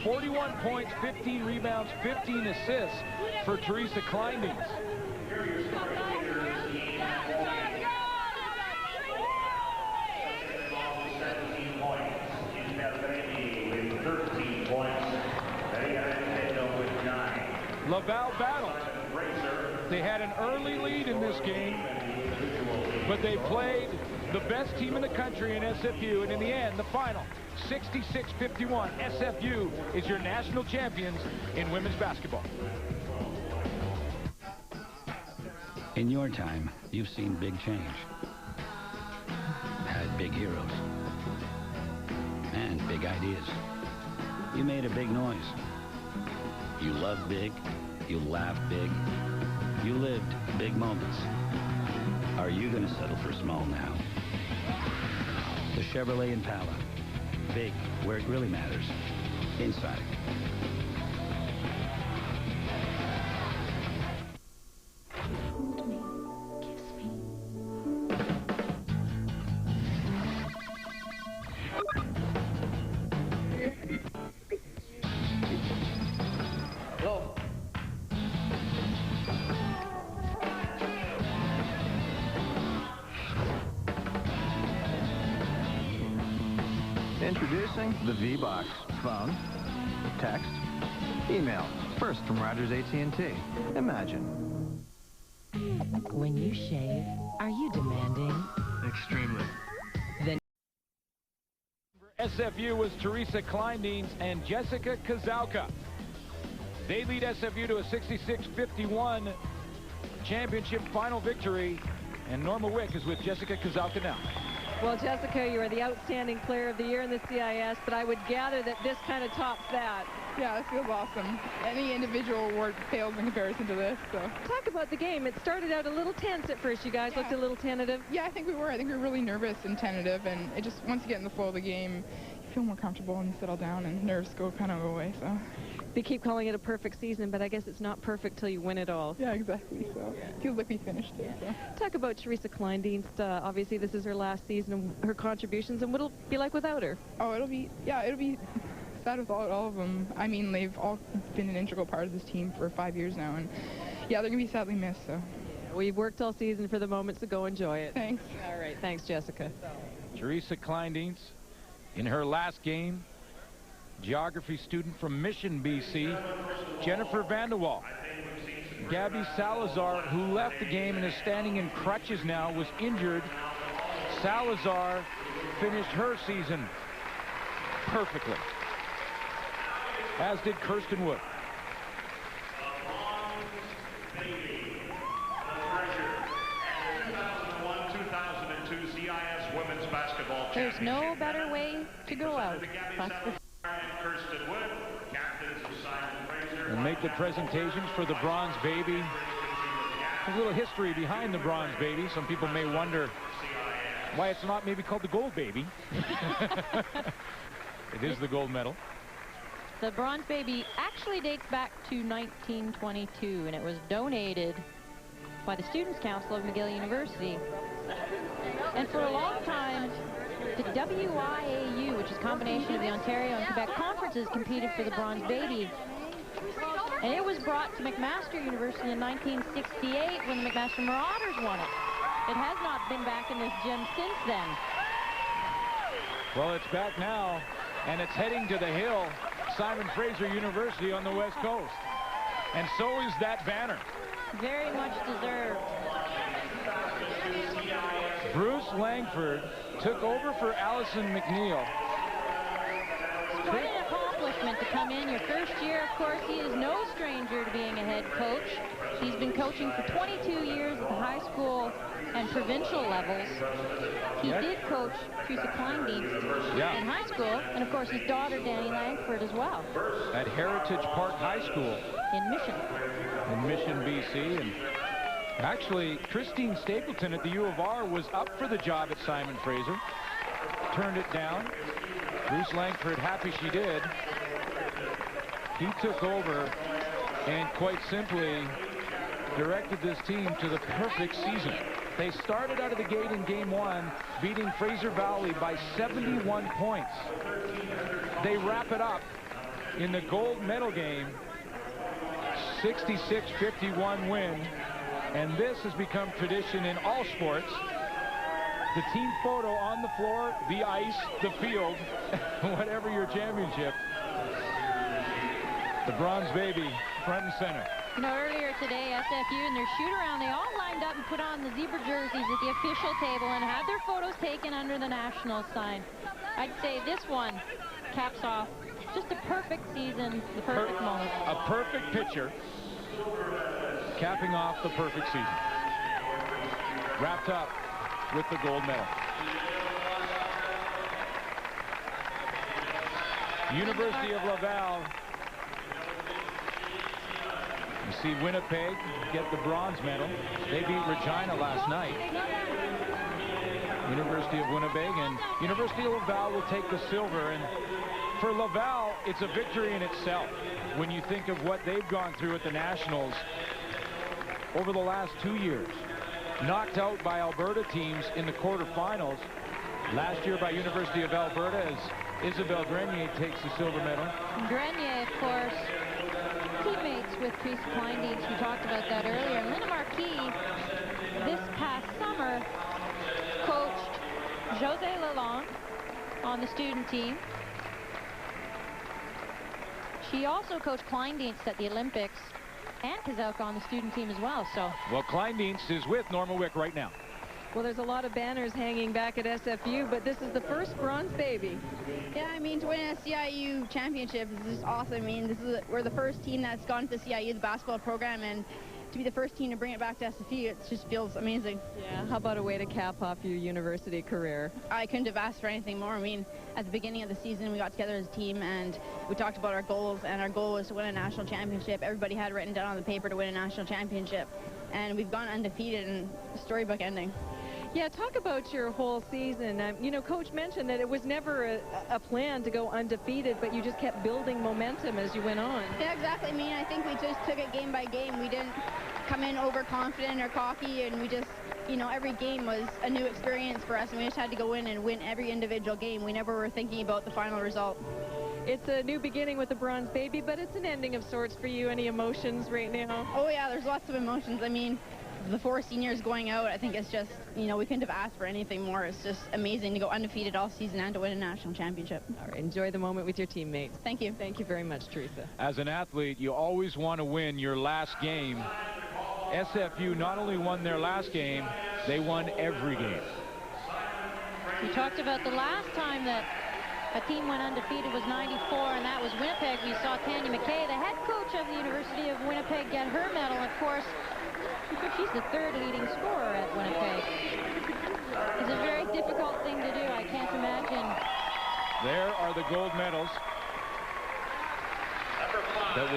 .41 points, 15 rebounds, 15 assists for Teresa Kleindienst. Laval battled. They had an early lead in this game, but they played the best team in the country in SFU, and in the end, the final, 66-51. SFU is your national champions in women's basketball. In your time, you've seen big change, had big heroes, and big ideas. You made a big noise. You loved big, you laughed big, you lived big moments. Are you going to settle for small now? The Chevrolet Impala. Big, where it really matters. Inside. Hold me. Kiss me. Go. Introducing the V-Box. Phone, text, email. First from Rogers AT&T. Imagine. When you shave, are you demanding? Extremely. Then SFU was Teresa Kleindienst and Jessica Kozałka. They lead SFU to a 66-51 championship final victory, and Norma Wick is with Jessica Kozałka now. Well, Jessica, you are the outstanding player of the year in the CIS, but I would gather that this kind of tops that. Yeah, this feels awesome. Any individual award pales in comparison to this. So. Talk about the game. It started out a little tense at first. You guys looked a little tentative. Yeah, I think we were. I think we were really nervous and tentative, and it just, once you get in the flow of the game, you feel more comfortable and you settle down and nerves kind of go away. So. They keep calling it a perfect season, but I guess it's not perfect till you win it all. Yeah, exactly. So it feels like we finished it. So. Talk about Teresa Kleindienst. Obviously, this is her last season, and her contributions, and what it'll be like without her. Oh, it'll be sad with all of them. I mean, they've all been an integral part of this team for 5 years now, and yeah, they're gonna be sadly missed. So. Yeah, we've worked all season for the moment, so go enjoy it. Thanks. All right, thanks, Jessica. Teresa Kleindienst, in her last game, geography student from Mission, BC, Jennifer Vanderwall. Gabby Salazar, who left the game and is standing in crutches now, was injured. Salazar finished her season perfectly, as did Kirsten Wood. There's no better way to go out. And make the presentations for the Bronze Baby. A little history behind the Bronze Baby. Some people may wonder why it's not maybe called the Gold Baby. It is the gold medal. The Bronze Baby actually dates back to 1922, and it was donated by the Students' Council of McGill University. And for a long time, the WIAU, which is a combination of the Ontario and Quebec conferences, competed for the Bronze Baby. And it was brought to McMaster University in 1968 when the McMaster Marauders won it. It has not been back in this gym since then. Well, it's back now, and it's heading to the hill, Simon Fraser University on the West Coast. And so is that banner. Very much deserved. Bruce Langford took over for Allison McNeil. It's quite an accomplishment to come in your first year. Of course, he is no stranger to being a head coach. He's been coaching for 22 years at the high school and provincial levels. He did coach Teresa Kleindienst in high school, and of course his daughter Danny Langford as well. At Heritage Park High School. In Mission. In Mission, BC. And actually, Christine Stapleton at the U of R was up for the job at Simon Fraser. Turned it down. Bruce Langford, happy she did. He took over and quite simply directed this team to the perfect season. They started out of the gate in game one, beating Fraser Valley by 71 points. They wrap it up in the gold medal game, 66-51 win. And this has become tradition in all sports. The team photo on the floor, the ice, the field, whatever your championship. The Bronze Baby, front and center. You know, earlier today, SFU and their shoot-around, they all lined up and put on the zebra jerseys at the official table and had their photos taken under the national sign. I'd say this one caps off just a perfect season, the perfect moment. A perfect picture, capping off the perfect season. Wrapped up with the gold medal. University of Laval. You see Winnipeg get the bronze medal. They beat Regina last night. University of Winnipeg, and University of Laval will take the silver. And for Laval, it's a victory in itself when you think of what they've gone through at the Nationals over the last 2 years. Knocked out by Alberta teams in the quarterfinals. Last year by University of Alberta as Isabelle Grenier takes the silver medal. Grenier, of course, teammates with Teresa Kleindienst. We talked about that earlier. And Linda Marquis, this past summer, coached José Lalonde on the student team. She also coached Kleindienst at the Olympics and Kazauka on the student team as well. So, well, Kleindienst is with Norma Wick right now. Well, there's a lot of banners hanging back at SFU, but this is the first Bronze Baby. Yeah, I mean, to win a CIU championship is just awesome. I mean, we're the first team that's gone to the CIU, the basketball program, and to be the first team to bring it back to SFU, it just feels amazing. Yeah, how about a way to cap off your university career? I couldn't have asked for anything more. I mean, at the beginning of the season, we got together as a team and we talked about our goals, and our goal was to win a national championship. Everybody had written down on the paper to win a national championship, and we've gone undefeated and storybook ending. Yeah, talk about your whole season. You know, Coach mentioned that it was never a plan to go undefeated, but you just kept building momentum as you went on. Yeah, exactly. I mean, I think we just took it game by game. We didn't come in overconfident or cocky, and we just, you know, every game was a new experience for us, and we just had to go in and win every individual game. We never were thinking about the final result. It's a new beginning with the Bronze Baby, but it's an ending of sorts for you. Any emotions right now? Oh, yeah, there's lots of emotions. I mean, the 4 seniors going out, I think it's just, you know, we couldn't have asked for anything more. It's just amazing to go undefeated all season and to win a national championship. All right, enjoy the moment with your teammates. Thank you. Thank you very much, Teresa. As an athlete, you always want to win your last game. SFU not only won their last game, they won every game. We talked about the last time that a team went undefeated was 94, and that was Winnipeg. We saw Tanya McKay, the head coach of the University of Winnipeg, get her medal. Of course, she's the 3rd leading scorer at Winnipeg. It's a very difficult thing to do. I can't imagine. There are the gold medals that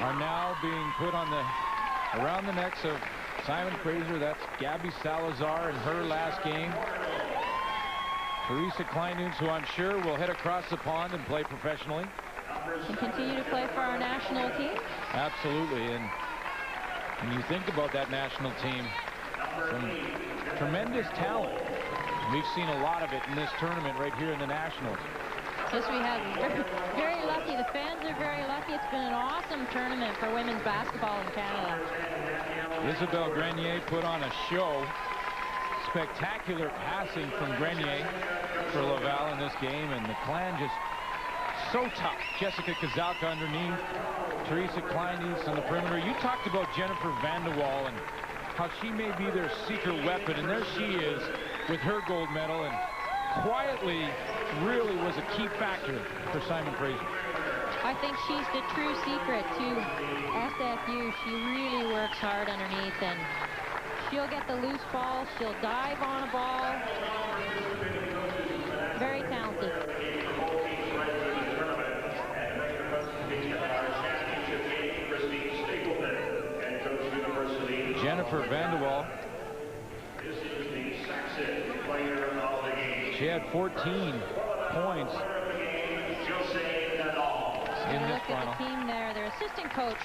are now being put on around the necks of Simon Fraser. That's Gabby Salazar in her last game. Teresa Kleindienst, who I'm sure will head across the pond and play professionally. And continue to play for our national team. Absolutely. And when you think about that national team, some tremendous talent. We've seen a lot of it in this tournament right here in the Nationals. Yes, we have. Very lucky. The fans are very lucky. It's been an awesome tournament for women's basketball in Canada. Isabelle Grenier put on a show. Spectacular passing from Grenier for Laval in this game, and the Clan just so tough. Jessica Kazalka underneath, Teresa Kleindienst on the perimeter. You talked about Jennifer Van de Waal and how she may be their secret weapon, and there she is with her gold medal, and quietly really was a key factor for Simon Fraser. I think she's the true secret to SFU. She really works hard underneath, and she'll get the loose ball. She'll dive on a ball. Very talented. Jennifer Van de Waal. She had 14 points in this final. Look at the team there. Their assistant coach,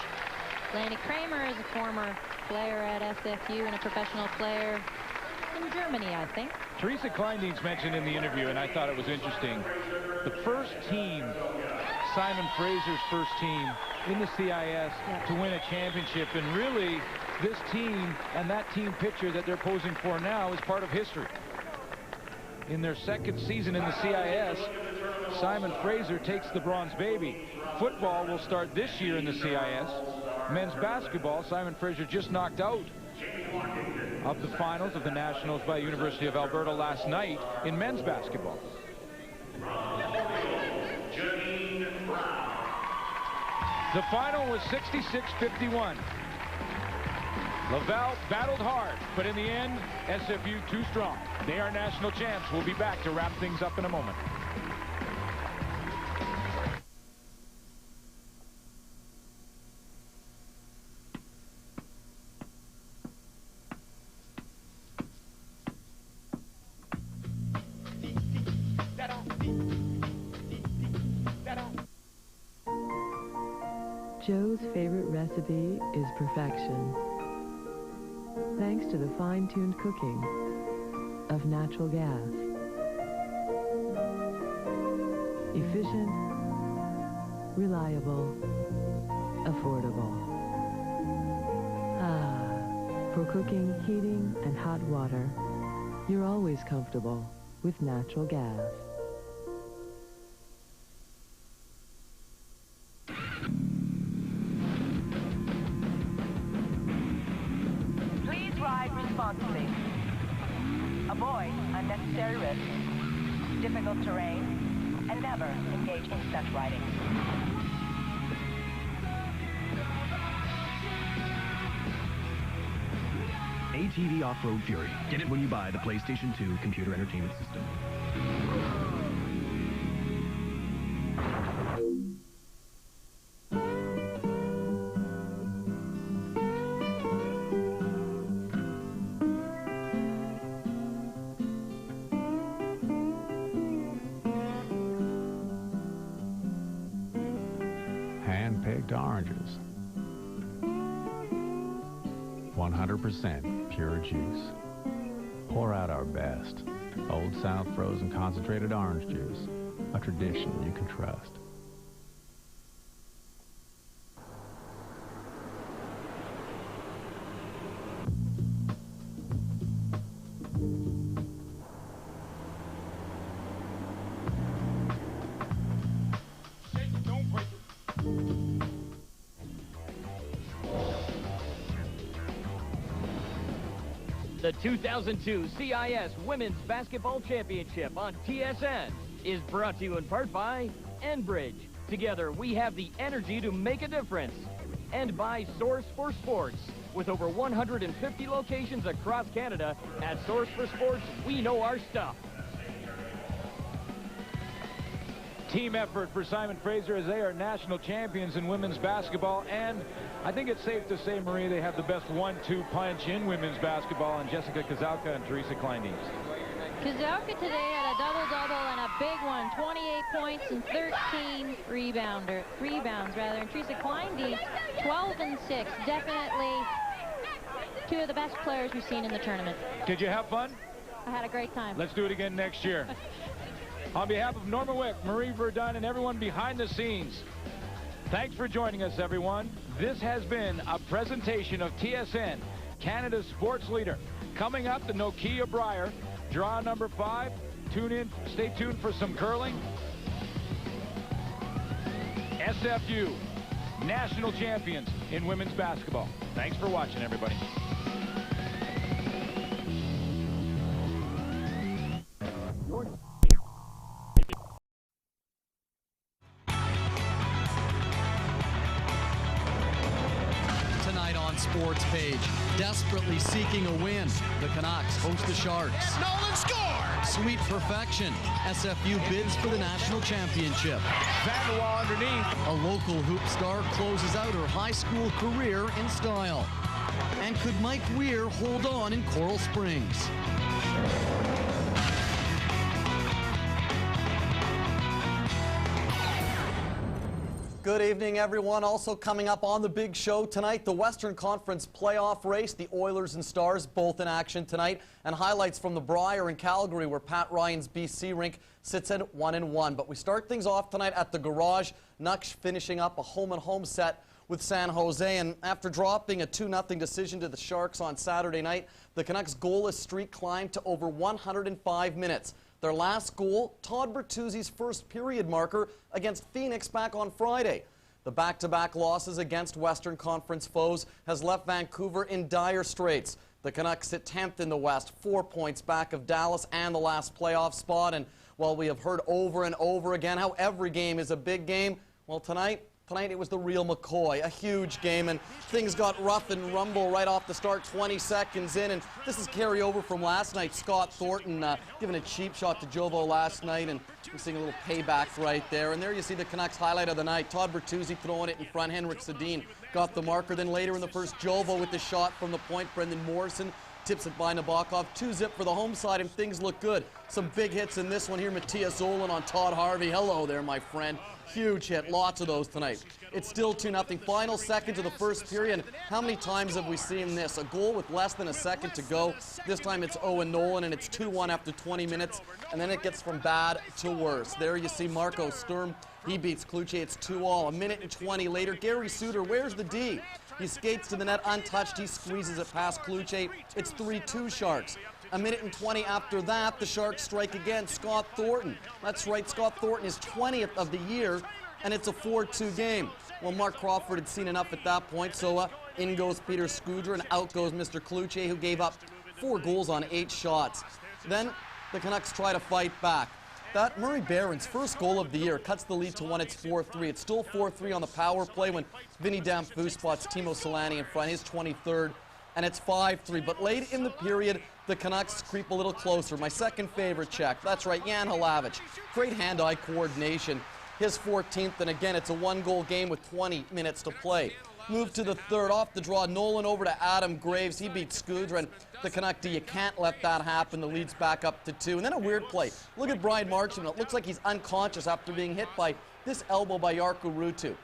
Lanny Kramer, is a former player at SFU and a professional player in Germany, I think. Teresa Kleindienst mentioned in the interview, and I thought it was interesting, the first team, Simon Fraser's first team in the CIS to win a championship, and really this team and that team picture that they're posing for now is part of history. In their second season in the CIS, Simon Fraser takes the Bronze Baby. Football will start this year in the CIS. Men's basketball, Simon Fraser just knocked out of the finals of the Nationals by the University of Alberta last night in men's basketball. The final was 66-51. Laval battled hard, but in the end, SFU too strong. They are national champs. We'll be back to wrap things up in a moment. Joe's favorite recipe is perfection. Thanks to the fine-tuned cooking of natural gas. Efficient, reliable, affordable. Ah, for cooking, heating, and hot water, you're always comfortable with natural gas. Responsibly. Avoid unnecessary risks, difficult terrain, and never engage in stunt riding. ATV Off-Road Fury. Get it when you buy the PlayStation 2 computer entertainment system. Hand-picked oranges. 100% pure juice. Pour out our best. Old South frozen concentrated orange juice. A tradition you can trust. The 2002 CIS Women's Basketball Championship on TSN is brought to you in part by Enbridge. Together, we have the energy to make a difference. And by Source for Sports. With over 150 locations across Canada, at Source for Sports, we know our stuff. Team effort for Simon Fraser as they are national champions in women's basketball, and I think it's safe to say, Marie, they have the best 1-2 punch in women's basketball in Jessica Kozałka and Teresa Kleindienst. Kozałka today had a double-double and a big one, 28 points and 13 rebounds, and Teresa Kleindienst, 12 and 6, definitely two of the best players we've seen in the tournament. Did you have fun? I had a great time. Let's do it again next year. On behalf of Norma Wick, Marie Verdun, and everyone behind the scenes, thanks for joining us, everyone. This has been a presentation of TSN, Canada's sports leader. Coming up, the Nokia Brier, draw number 5. Tune in, stay tuned for some curling. SFU, national champions in women's basketball. Thanks for watching, everybody. Sports page, desperately seeking a win. The Canucks host the Sharks. Nolan scores! Sweet perfection. SFU bids for the national championship. Van der Waal underneath. A local hoop star closes out her high school career in style. And could Mike Weir hold on in Coral Springs? Good evening, everyone. Also coming up on the big show tonight, the Western Conference playoff race. The Oilers and Stars both in action tonight. And highlights from the Brier in Calgary, where Pat Ryan's BC rink sits at 1-1. But we start things off tonight at the Garage. Nucks finishing up a home-and-home set with San Jose. And after dropping a 2-0 decision to the Sharks on Saturday night, the Canucks' goalless streak climbed to over 105 minutes. Their last goal, Todd Bertuzzi's first period marker against Phoenix back on Friday. The back-to-back losses against Western Conference foes has left Vancouver in dire straits. The Canucks sit 10th in the West, 4 points back of Dallas and the last playoff spot. And while we have heard over and over again how every game is a big game, well, tonight it was the real McCoy, a huge game, and things got rough and rumble right off the start, 20 seconds in, and this is carryover from last night. Scott Thornton giving a cheap shot to Jovo last night, and we're seeing a little payback right there. And there you see the Canucks highlight of the night. Todd Bertuzzi throwing it in front. Henrik Sedin got the marker. Then later in the first, Jovo with the shot from the point. Brendan Morrison tips it by Nabokov. 2-zip for the home side, and things look good. Some big hits in this one here. Matthias Olin on Todd Harvey. Hello there, my friend. Huge hit. Lots of those tonight. It's still 2-0. Final seconds of the first period. How many times have we seen this? A goal with less than a second to go. This time it's Owen Nolan, and it's 2-1 after 20 minutes. And then it gets from bad to worse. There you see Marco Sturm. He beats Kluche. It's 2-all. A minute and 20 later, Gary Suter, where's the D? He skates to the net untouched. He squeezes it past Kluche. It's 3-2 Sharks. A minute and 20 after that, the Sharks strike again. Scott Thornton. That's right, Scott Thornton is 20th of the year, and it's a 4-2 game. Well, Mark Crawford had seen enough at that point, so in goes Peter Scudra, and out goes Mr. Kluche, who gave up 4 goals on 8 shots. Then the Canucks try to fight back. That Murray Barron's first goal of the year cuts the lead to 1. It's 4-3. It's still 4-3 on the power play when Vinny Damphou spots Timo Solani in front, his 23rd. and it's 5-3. But late in the period, the Canucks creep a little closer. My second favorite check. That's right, Jan Halavich. Great hand-eye coordination. His 14th, and again, it's a one-goal game with 20 minutes to play. Move to the third, off the draw, Nolan over to Adam Graves. He beats Skudrin. The Canuck D, you can't let that happen. The lead's back up to 2. And then a weird play. Look at Brian Marchman. It looks like he's unconscious after being hit by this elbow by Jarkko Ruutu.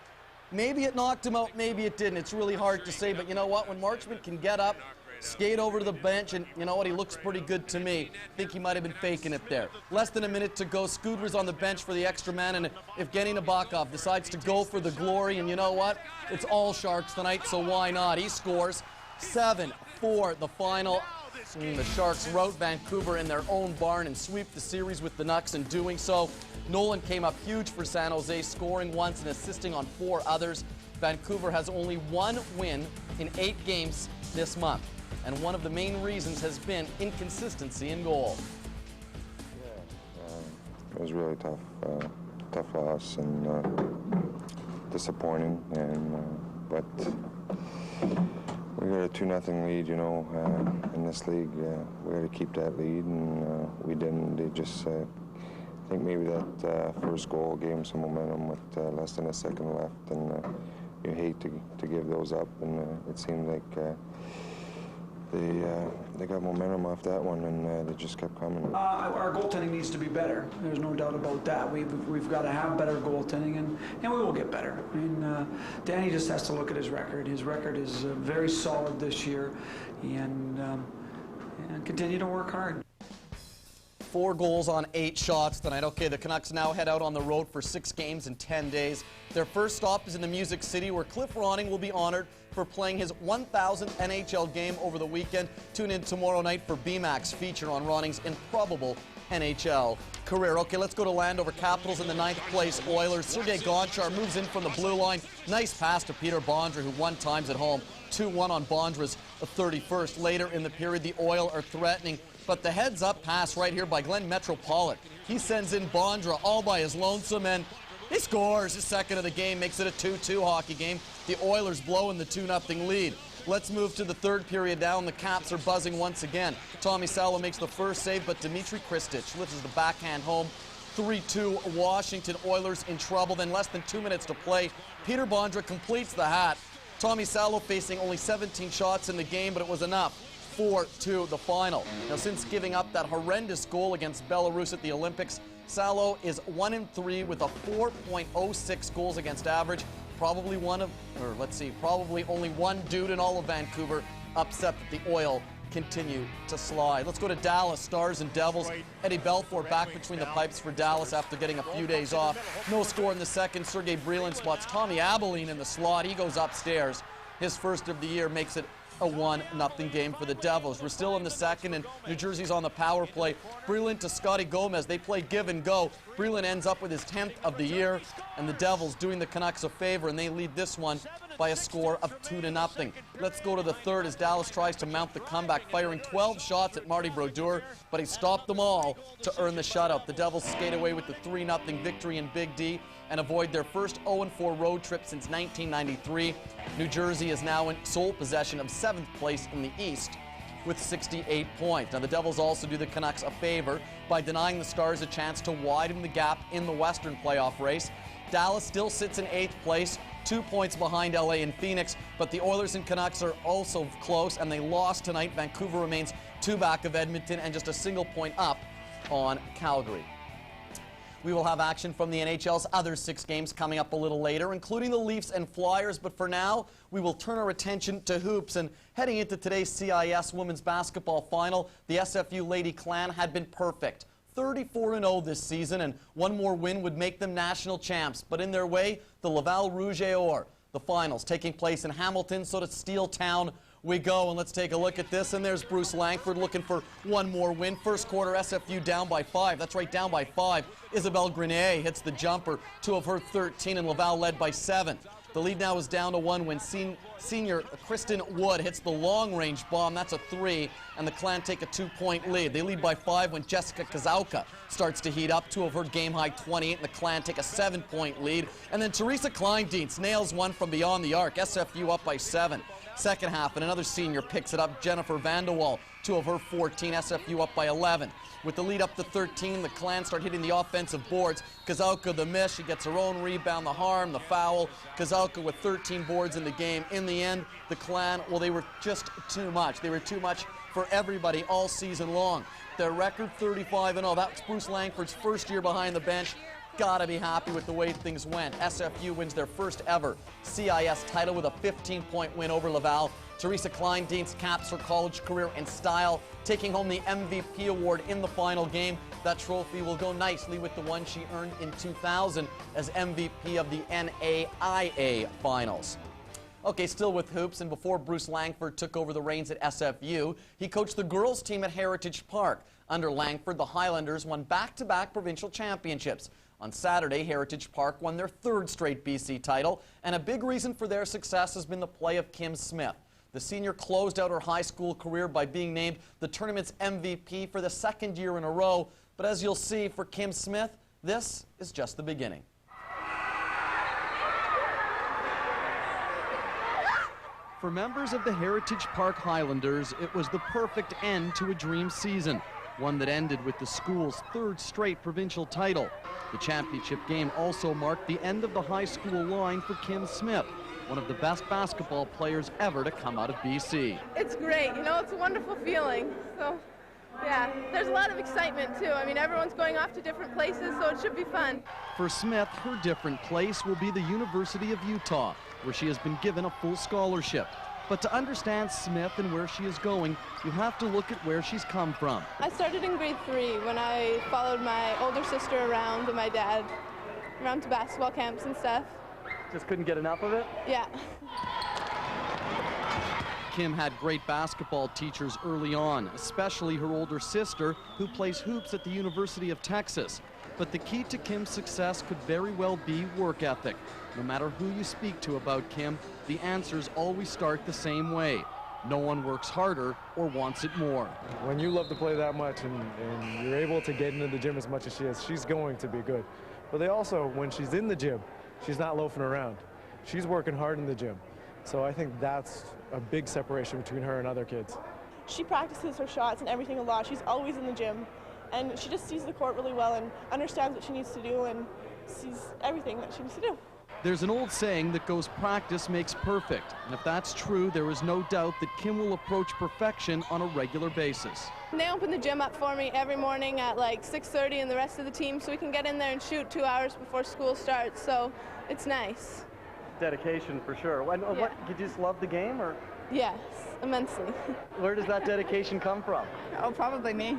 Maybe it knocked him out, maybe it didn't. It's really hard to say, but you know what? When Marchman can get up, skate over to the bench, and you know what? He looks pretty good to me. I think he might have been faking it there. Less than a minute to go. Skudrin's on the bench for the extra man, and if Evgeny Nabokov decides to go for the glory, and you know what? It's all Sharks tonight, so why not? He scores 7-4, the final. The Sharks rout Vancouver in their own barn and sweep the series with the Nucks in doing so. Nolan came up huge for San Jose, scoring once and assisting on 4 others. Vancouver has only 1 win in 8 games this month, and one of the main reasons has been inconsistency in goal. It was really tough, tough loss and disappointing, and but we got a 2-0 lead, you know, in this league. We got to keep that lead, and we didn't. They just, I think maybe that first goal gave them some momentum with less than a second left, and you hate to give those up, and it seemed like they got momentum off that one, and they just kept coming. Our goaltending needs to be better. There's no doubt about that. We've got to have better goaltending, and we will get better. I mean, Danny just has to look at his record. His record is very solid this year, and continue to work hard. 4 goals on 8 shots tonight. Okay, the Canucks now head out on the road for 6 games in 10 days. Their first stop is in the Music City, where Cliff Ronning will be honored for playing his 1,000th NHL game over the weekend. Tune in tomorrow night for BMAC's feature on Ronning's improbable NHL career. Okay, let's go to Landover. Capitals in the 9th place Oilers. Sergei Gonchar moves in from the blue line. Nice pass to Peter Bondra, who won times at home. 2-1 on Bondra's 31st. Later in the period, the Oil are threatening, but the heads-up pass right here by Glenn Metropolitan. He sends in Bondra all by his lonesome, and he scores his second of the game, makes it a 2-2 hockey game. The Oilers blow in the 2-0 lead. Let's move to the third period now, and the Caps are buzzing once again. Tommy Salo makes the first save, but Dmitry Kristich lifts the backhand home. 3-2 Washington. Oilers in trouble. Then less than 2 minutes to play. Peter Bondra completes the hat. Tommy Salo facing only 17 shots in the game, but it was enough. 4-2 the final. Now, since giving up that horrendous goal against Belarus at the Olympics, Salo is 1-3 with a 4.06 goals against average. Probably probably only one dude in all of Vancouver upset that the Oil continue to slide. Let's go to Dallas, Stars and Devils. Eddie Belfour back between the pipes for Dallas after getting a few days off. No score in the second. Sergei Brylin spots Tommy Abilene in the slot. He goes upstairs. His first of the year makes it a 1-0 game for the Devils. We're still in the second, and New Jersey's on the power play. Brylin to Scotty Gomez. They play give and go. Brylin ends up with his 10th of the year, and the Devils doing the Canucks a favor, and they lead this one by a score of 2-0. Let's go to the third as Dallas tries to mount the comeback, firing 12 shots at Marty Brodeur, but he stopped them all to earn the shutout. The Devils skate away with the 3-0 victory in Big D and avoid their first 0-4 road trip since 1993. New Jersey is now in sole possession of 7th place in the East with 68 points. Now, the Devils also do the Canucks a favor by denying the Stars a chance to widen the gap in the Western playoff race. Dallas still sits in 8th place, 2 points behind LA and Phoenix, but the Oilers and Canucks are also close, and they lost tonight. Vancouver remains 2 back of Edmonton and just a single point up on Calgary. We will have action from the NHL's other 6 games coming up a little later, including the Leafs and Flyers. But for now, we will turn our attention to hoops. And heading into today's CIS women's basketball final, the SFU Lady Clan had been perfect. 34-0 this season, and one more win would make them national champs. But in their way, the Laval Rouge et Or. The finals taking place in Hamilton, so to Steel Town we go, and let's take a look at this. And there's Bruce Langford looking for one more win. First quarter, SFU down by 5. That's right, down by 5. Isabelle Grenier hits the jumper, 2 of her 13, and Laval led by 7. The lead now is down to 1 when senior Kristen Wood hits the long-range bomb. That's a 3, and the Clan take a 2-point lead. They lead by 5 when Jessica Kazauka starts to heat up. 2 of her game-high 28, and the Clan take a 7-point lead. And then Teresa Kleindienst nails one from beyond the arc. SFU up by 7. Second half, and another senior picks it up. Jennifer Vanderwall, 2 of her 14. SFU up by 11. With the lead up to 13, the Clan start hitting the offensive boards. Kazauka the miss. She gets her own rebound, the harm, the foul. Kazauka with 13 boards in the game. In the end, the Clan, well, they were just too much. They were too much for everybody all season long. Their record 35-0. That's Bruce Langford's first year behind the bench. Gotta be happy with the way things went. SFU wins their first ever CIS title with a 15-point win over Laval. Teresa Kleindienst caps her college career in style, taking home the MVP award in the final game. That trophy will go nicely with the one she earned in 2000 as MVP of the NAIA Finals. Okay, still with hoops, and before Bruce Langford took over the reins at SFU, he coached the girls team at Heritage Park. Under Langford, the Highlanders won back-to-back provincial championships. On Saturday, Heritage Park won their 3rd straight BC title, and a big reason for their success has been the play of Kim Smith. The senior closed out her high school career by being named the tournament's MVP for the 2nd year in a row. But as you'll see, for Kim Smith, this is just the beginning. For members of the Heritage Park Highlanders, it was the perfect end to a dream season, one that ended with the school's 3rd straight provincial title. The championship game also marked the end of the high school line for Kim Smith, one of the best basketball players ever to come out of BC. It's great, you know, it's a wonderful feeling. So, yeah, there's a lot of excitement too. I mean, everyone's going off to different places, so it should be fun. For Smith, her different place will be the University of Utah, where she has been given a full scholarship. But to understand Smith and where she is going, you have to look at where she's come from. I started in grade 3 when I followed my older sister around and my dad around to basketball camps and stuff. Just couldn't get enough of it? Yeah. Kim had great basketball teachers early on, especially her older sister, who plays hoops at the University of Texas. But the key to Kim's success could very well be work ethic. No matter who you speak to about Kim, the answers always start the same way. No one works harder or wants it more. When you love to play that much and you're able to get into the gym as much as she is, she's going to be good. But they also, when she's in the gym, she's not loafing around. She's working hard in the gym. So I think that's a big separation between her and other kids. She practices her shots and everything a lot. She's always in the gym. And she just sees the court really well and understands what she needs to do and sees everything that she needs to do. There's an old saying that goes, practice makes perfect. And if that's true, there is no doubt that Kim will approach perfection on a regular basis. They open the gym up for me every morning at like 6:30 and the rest of the team, so we can get in there and shoot 2 hours before school starts, so it's nice. Dedication for sure. What, you just love the game, or? Yes, immensely. Where does that dedication come from? Oh, probably me.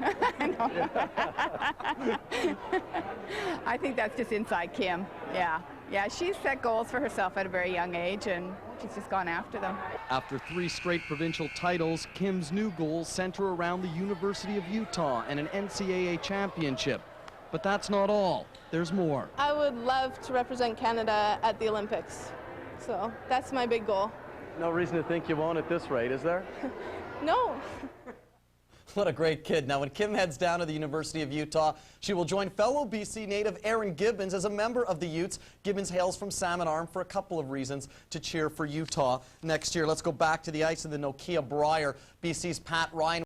I think that's just inside Kim. Yeah, she's set goals for herself at a very young age, and she's just gone after them. After 3 straight provincial titles, Kim's new goals center around the University of Utah and an NCAA championship. But that's not all. There's more. I would love to represent Canada at the Olympics, so that's my big goal. No reason to think you won't at this rate, is there? No. What a great kid. Now, when Kim heads down to the University of Utah, she will join fellow BC native Aaron Gibbons as a member of the Utes. Gibbons hails from Salmon Arm for a couple of reasons to cheer for Utah next year. Let's go back to the ice in the Nokia Brier. BC's Pat Ryan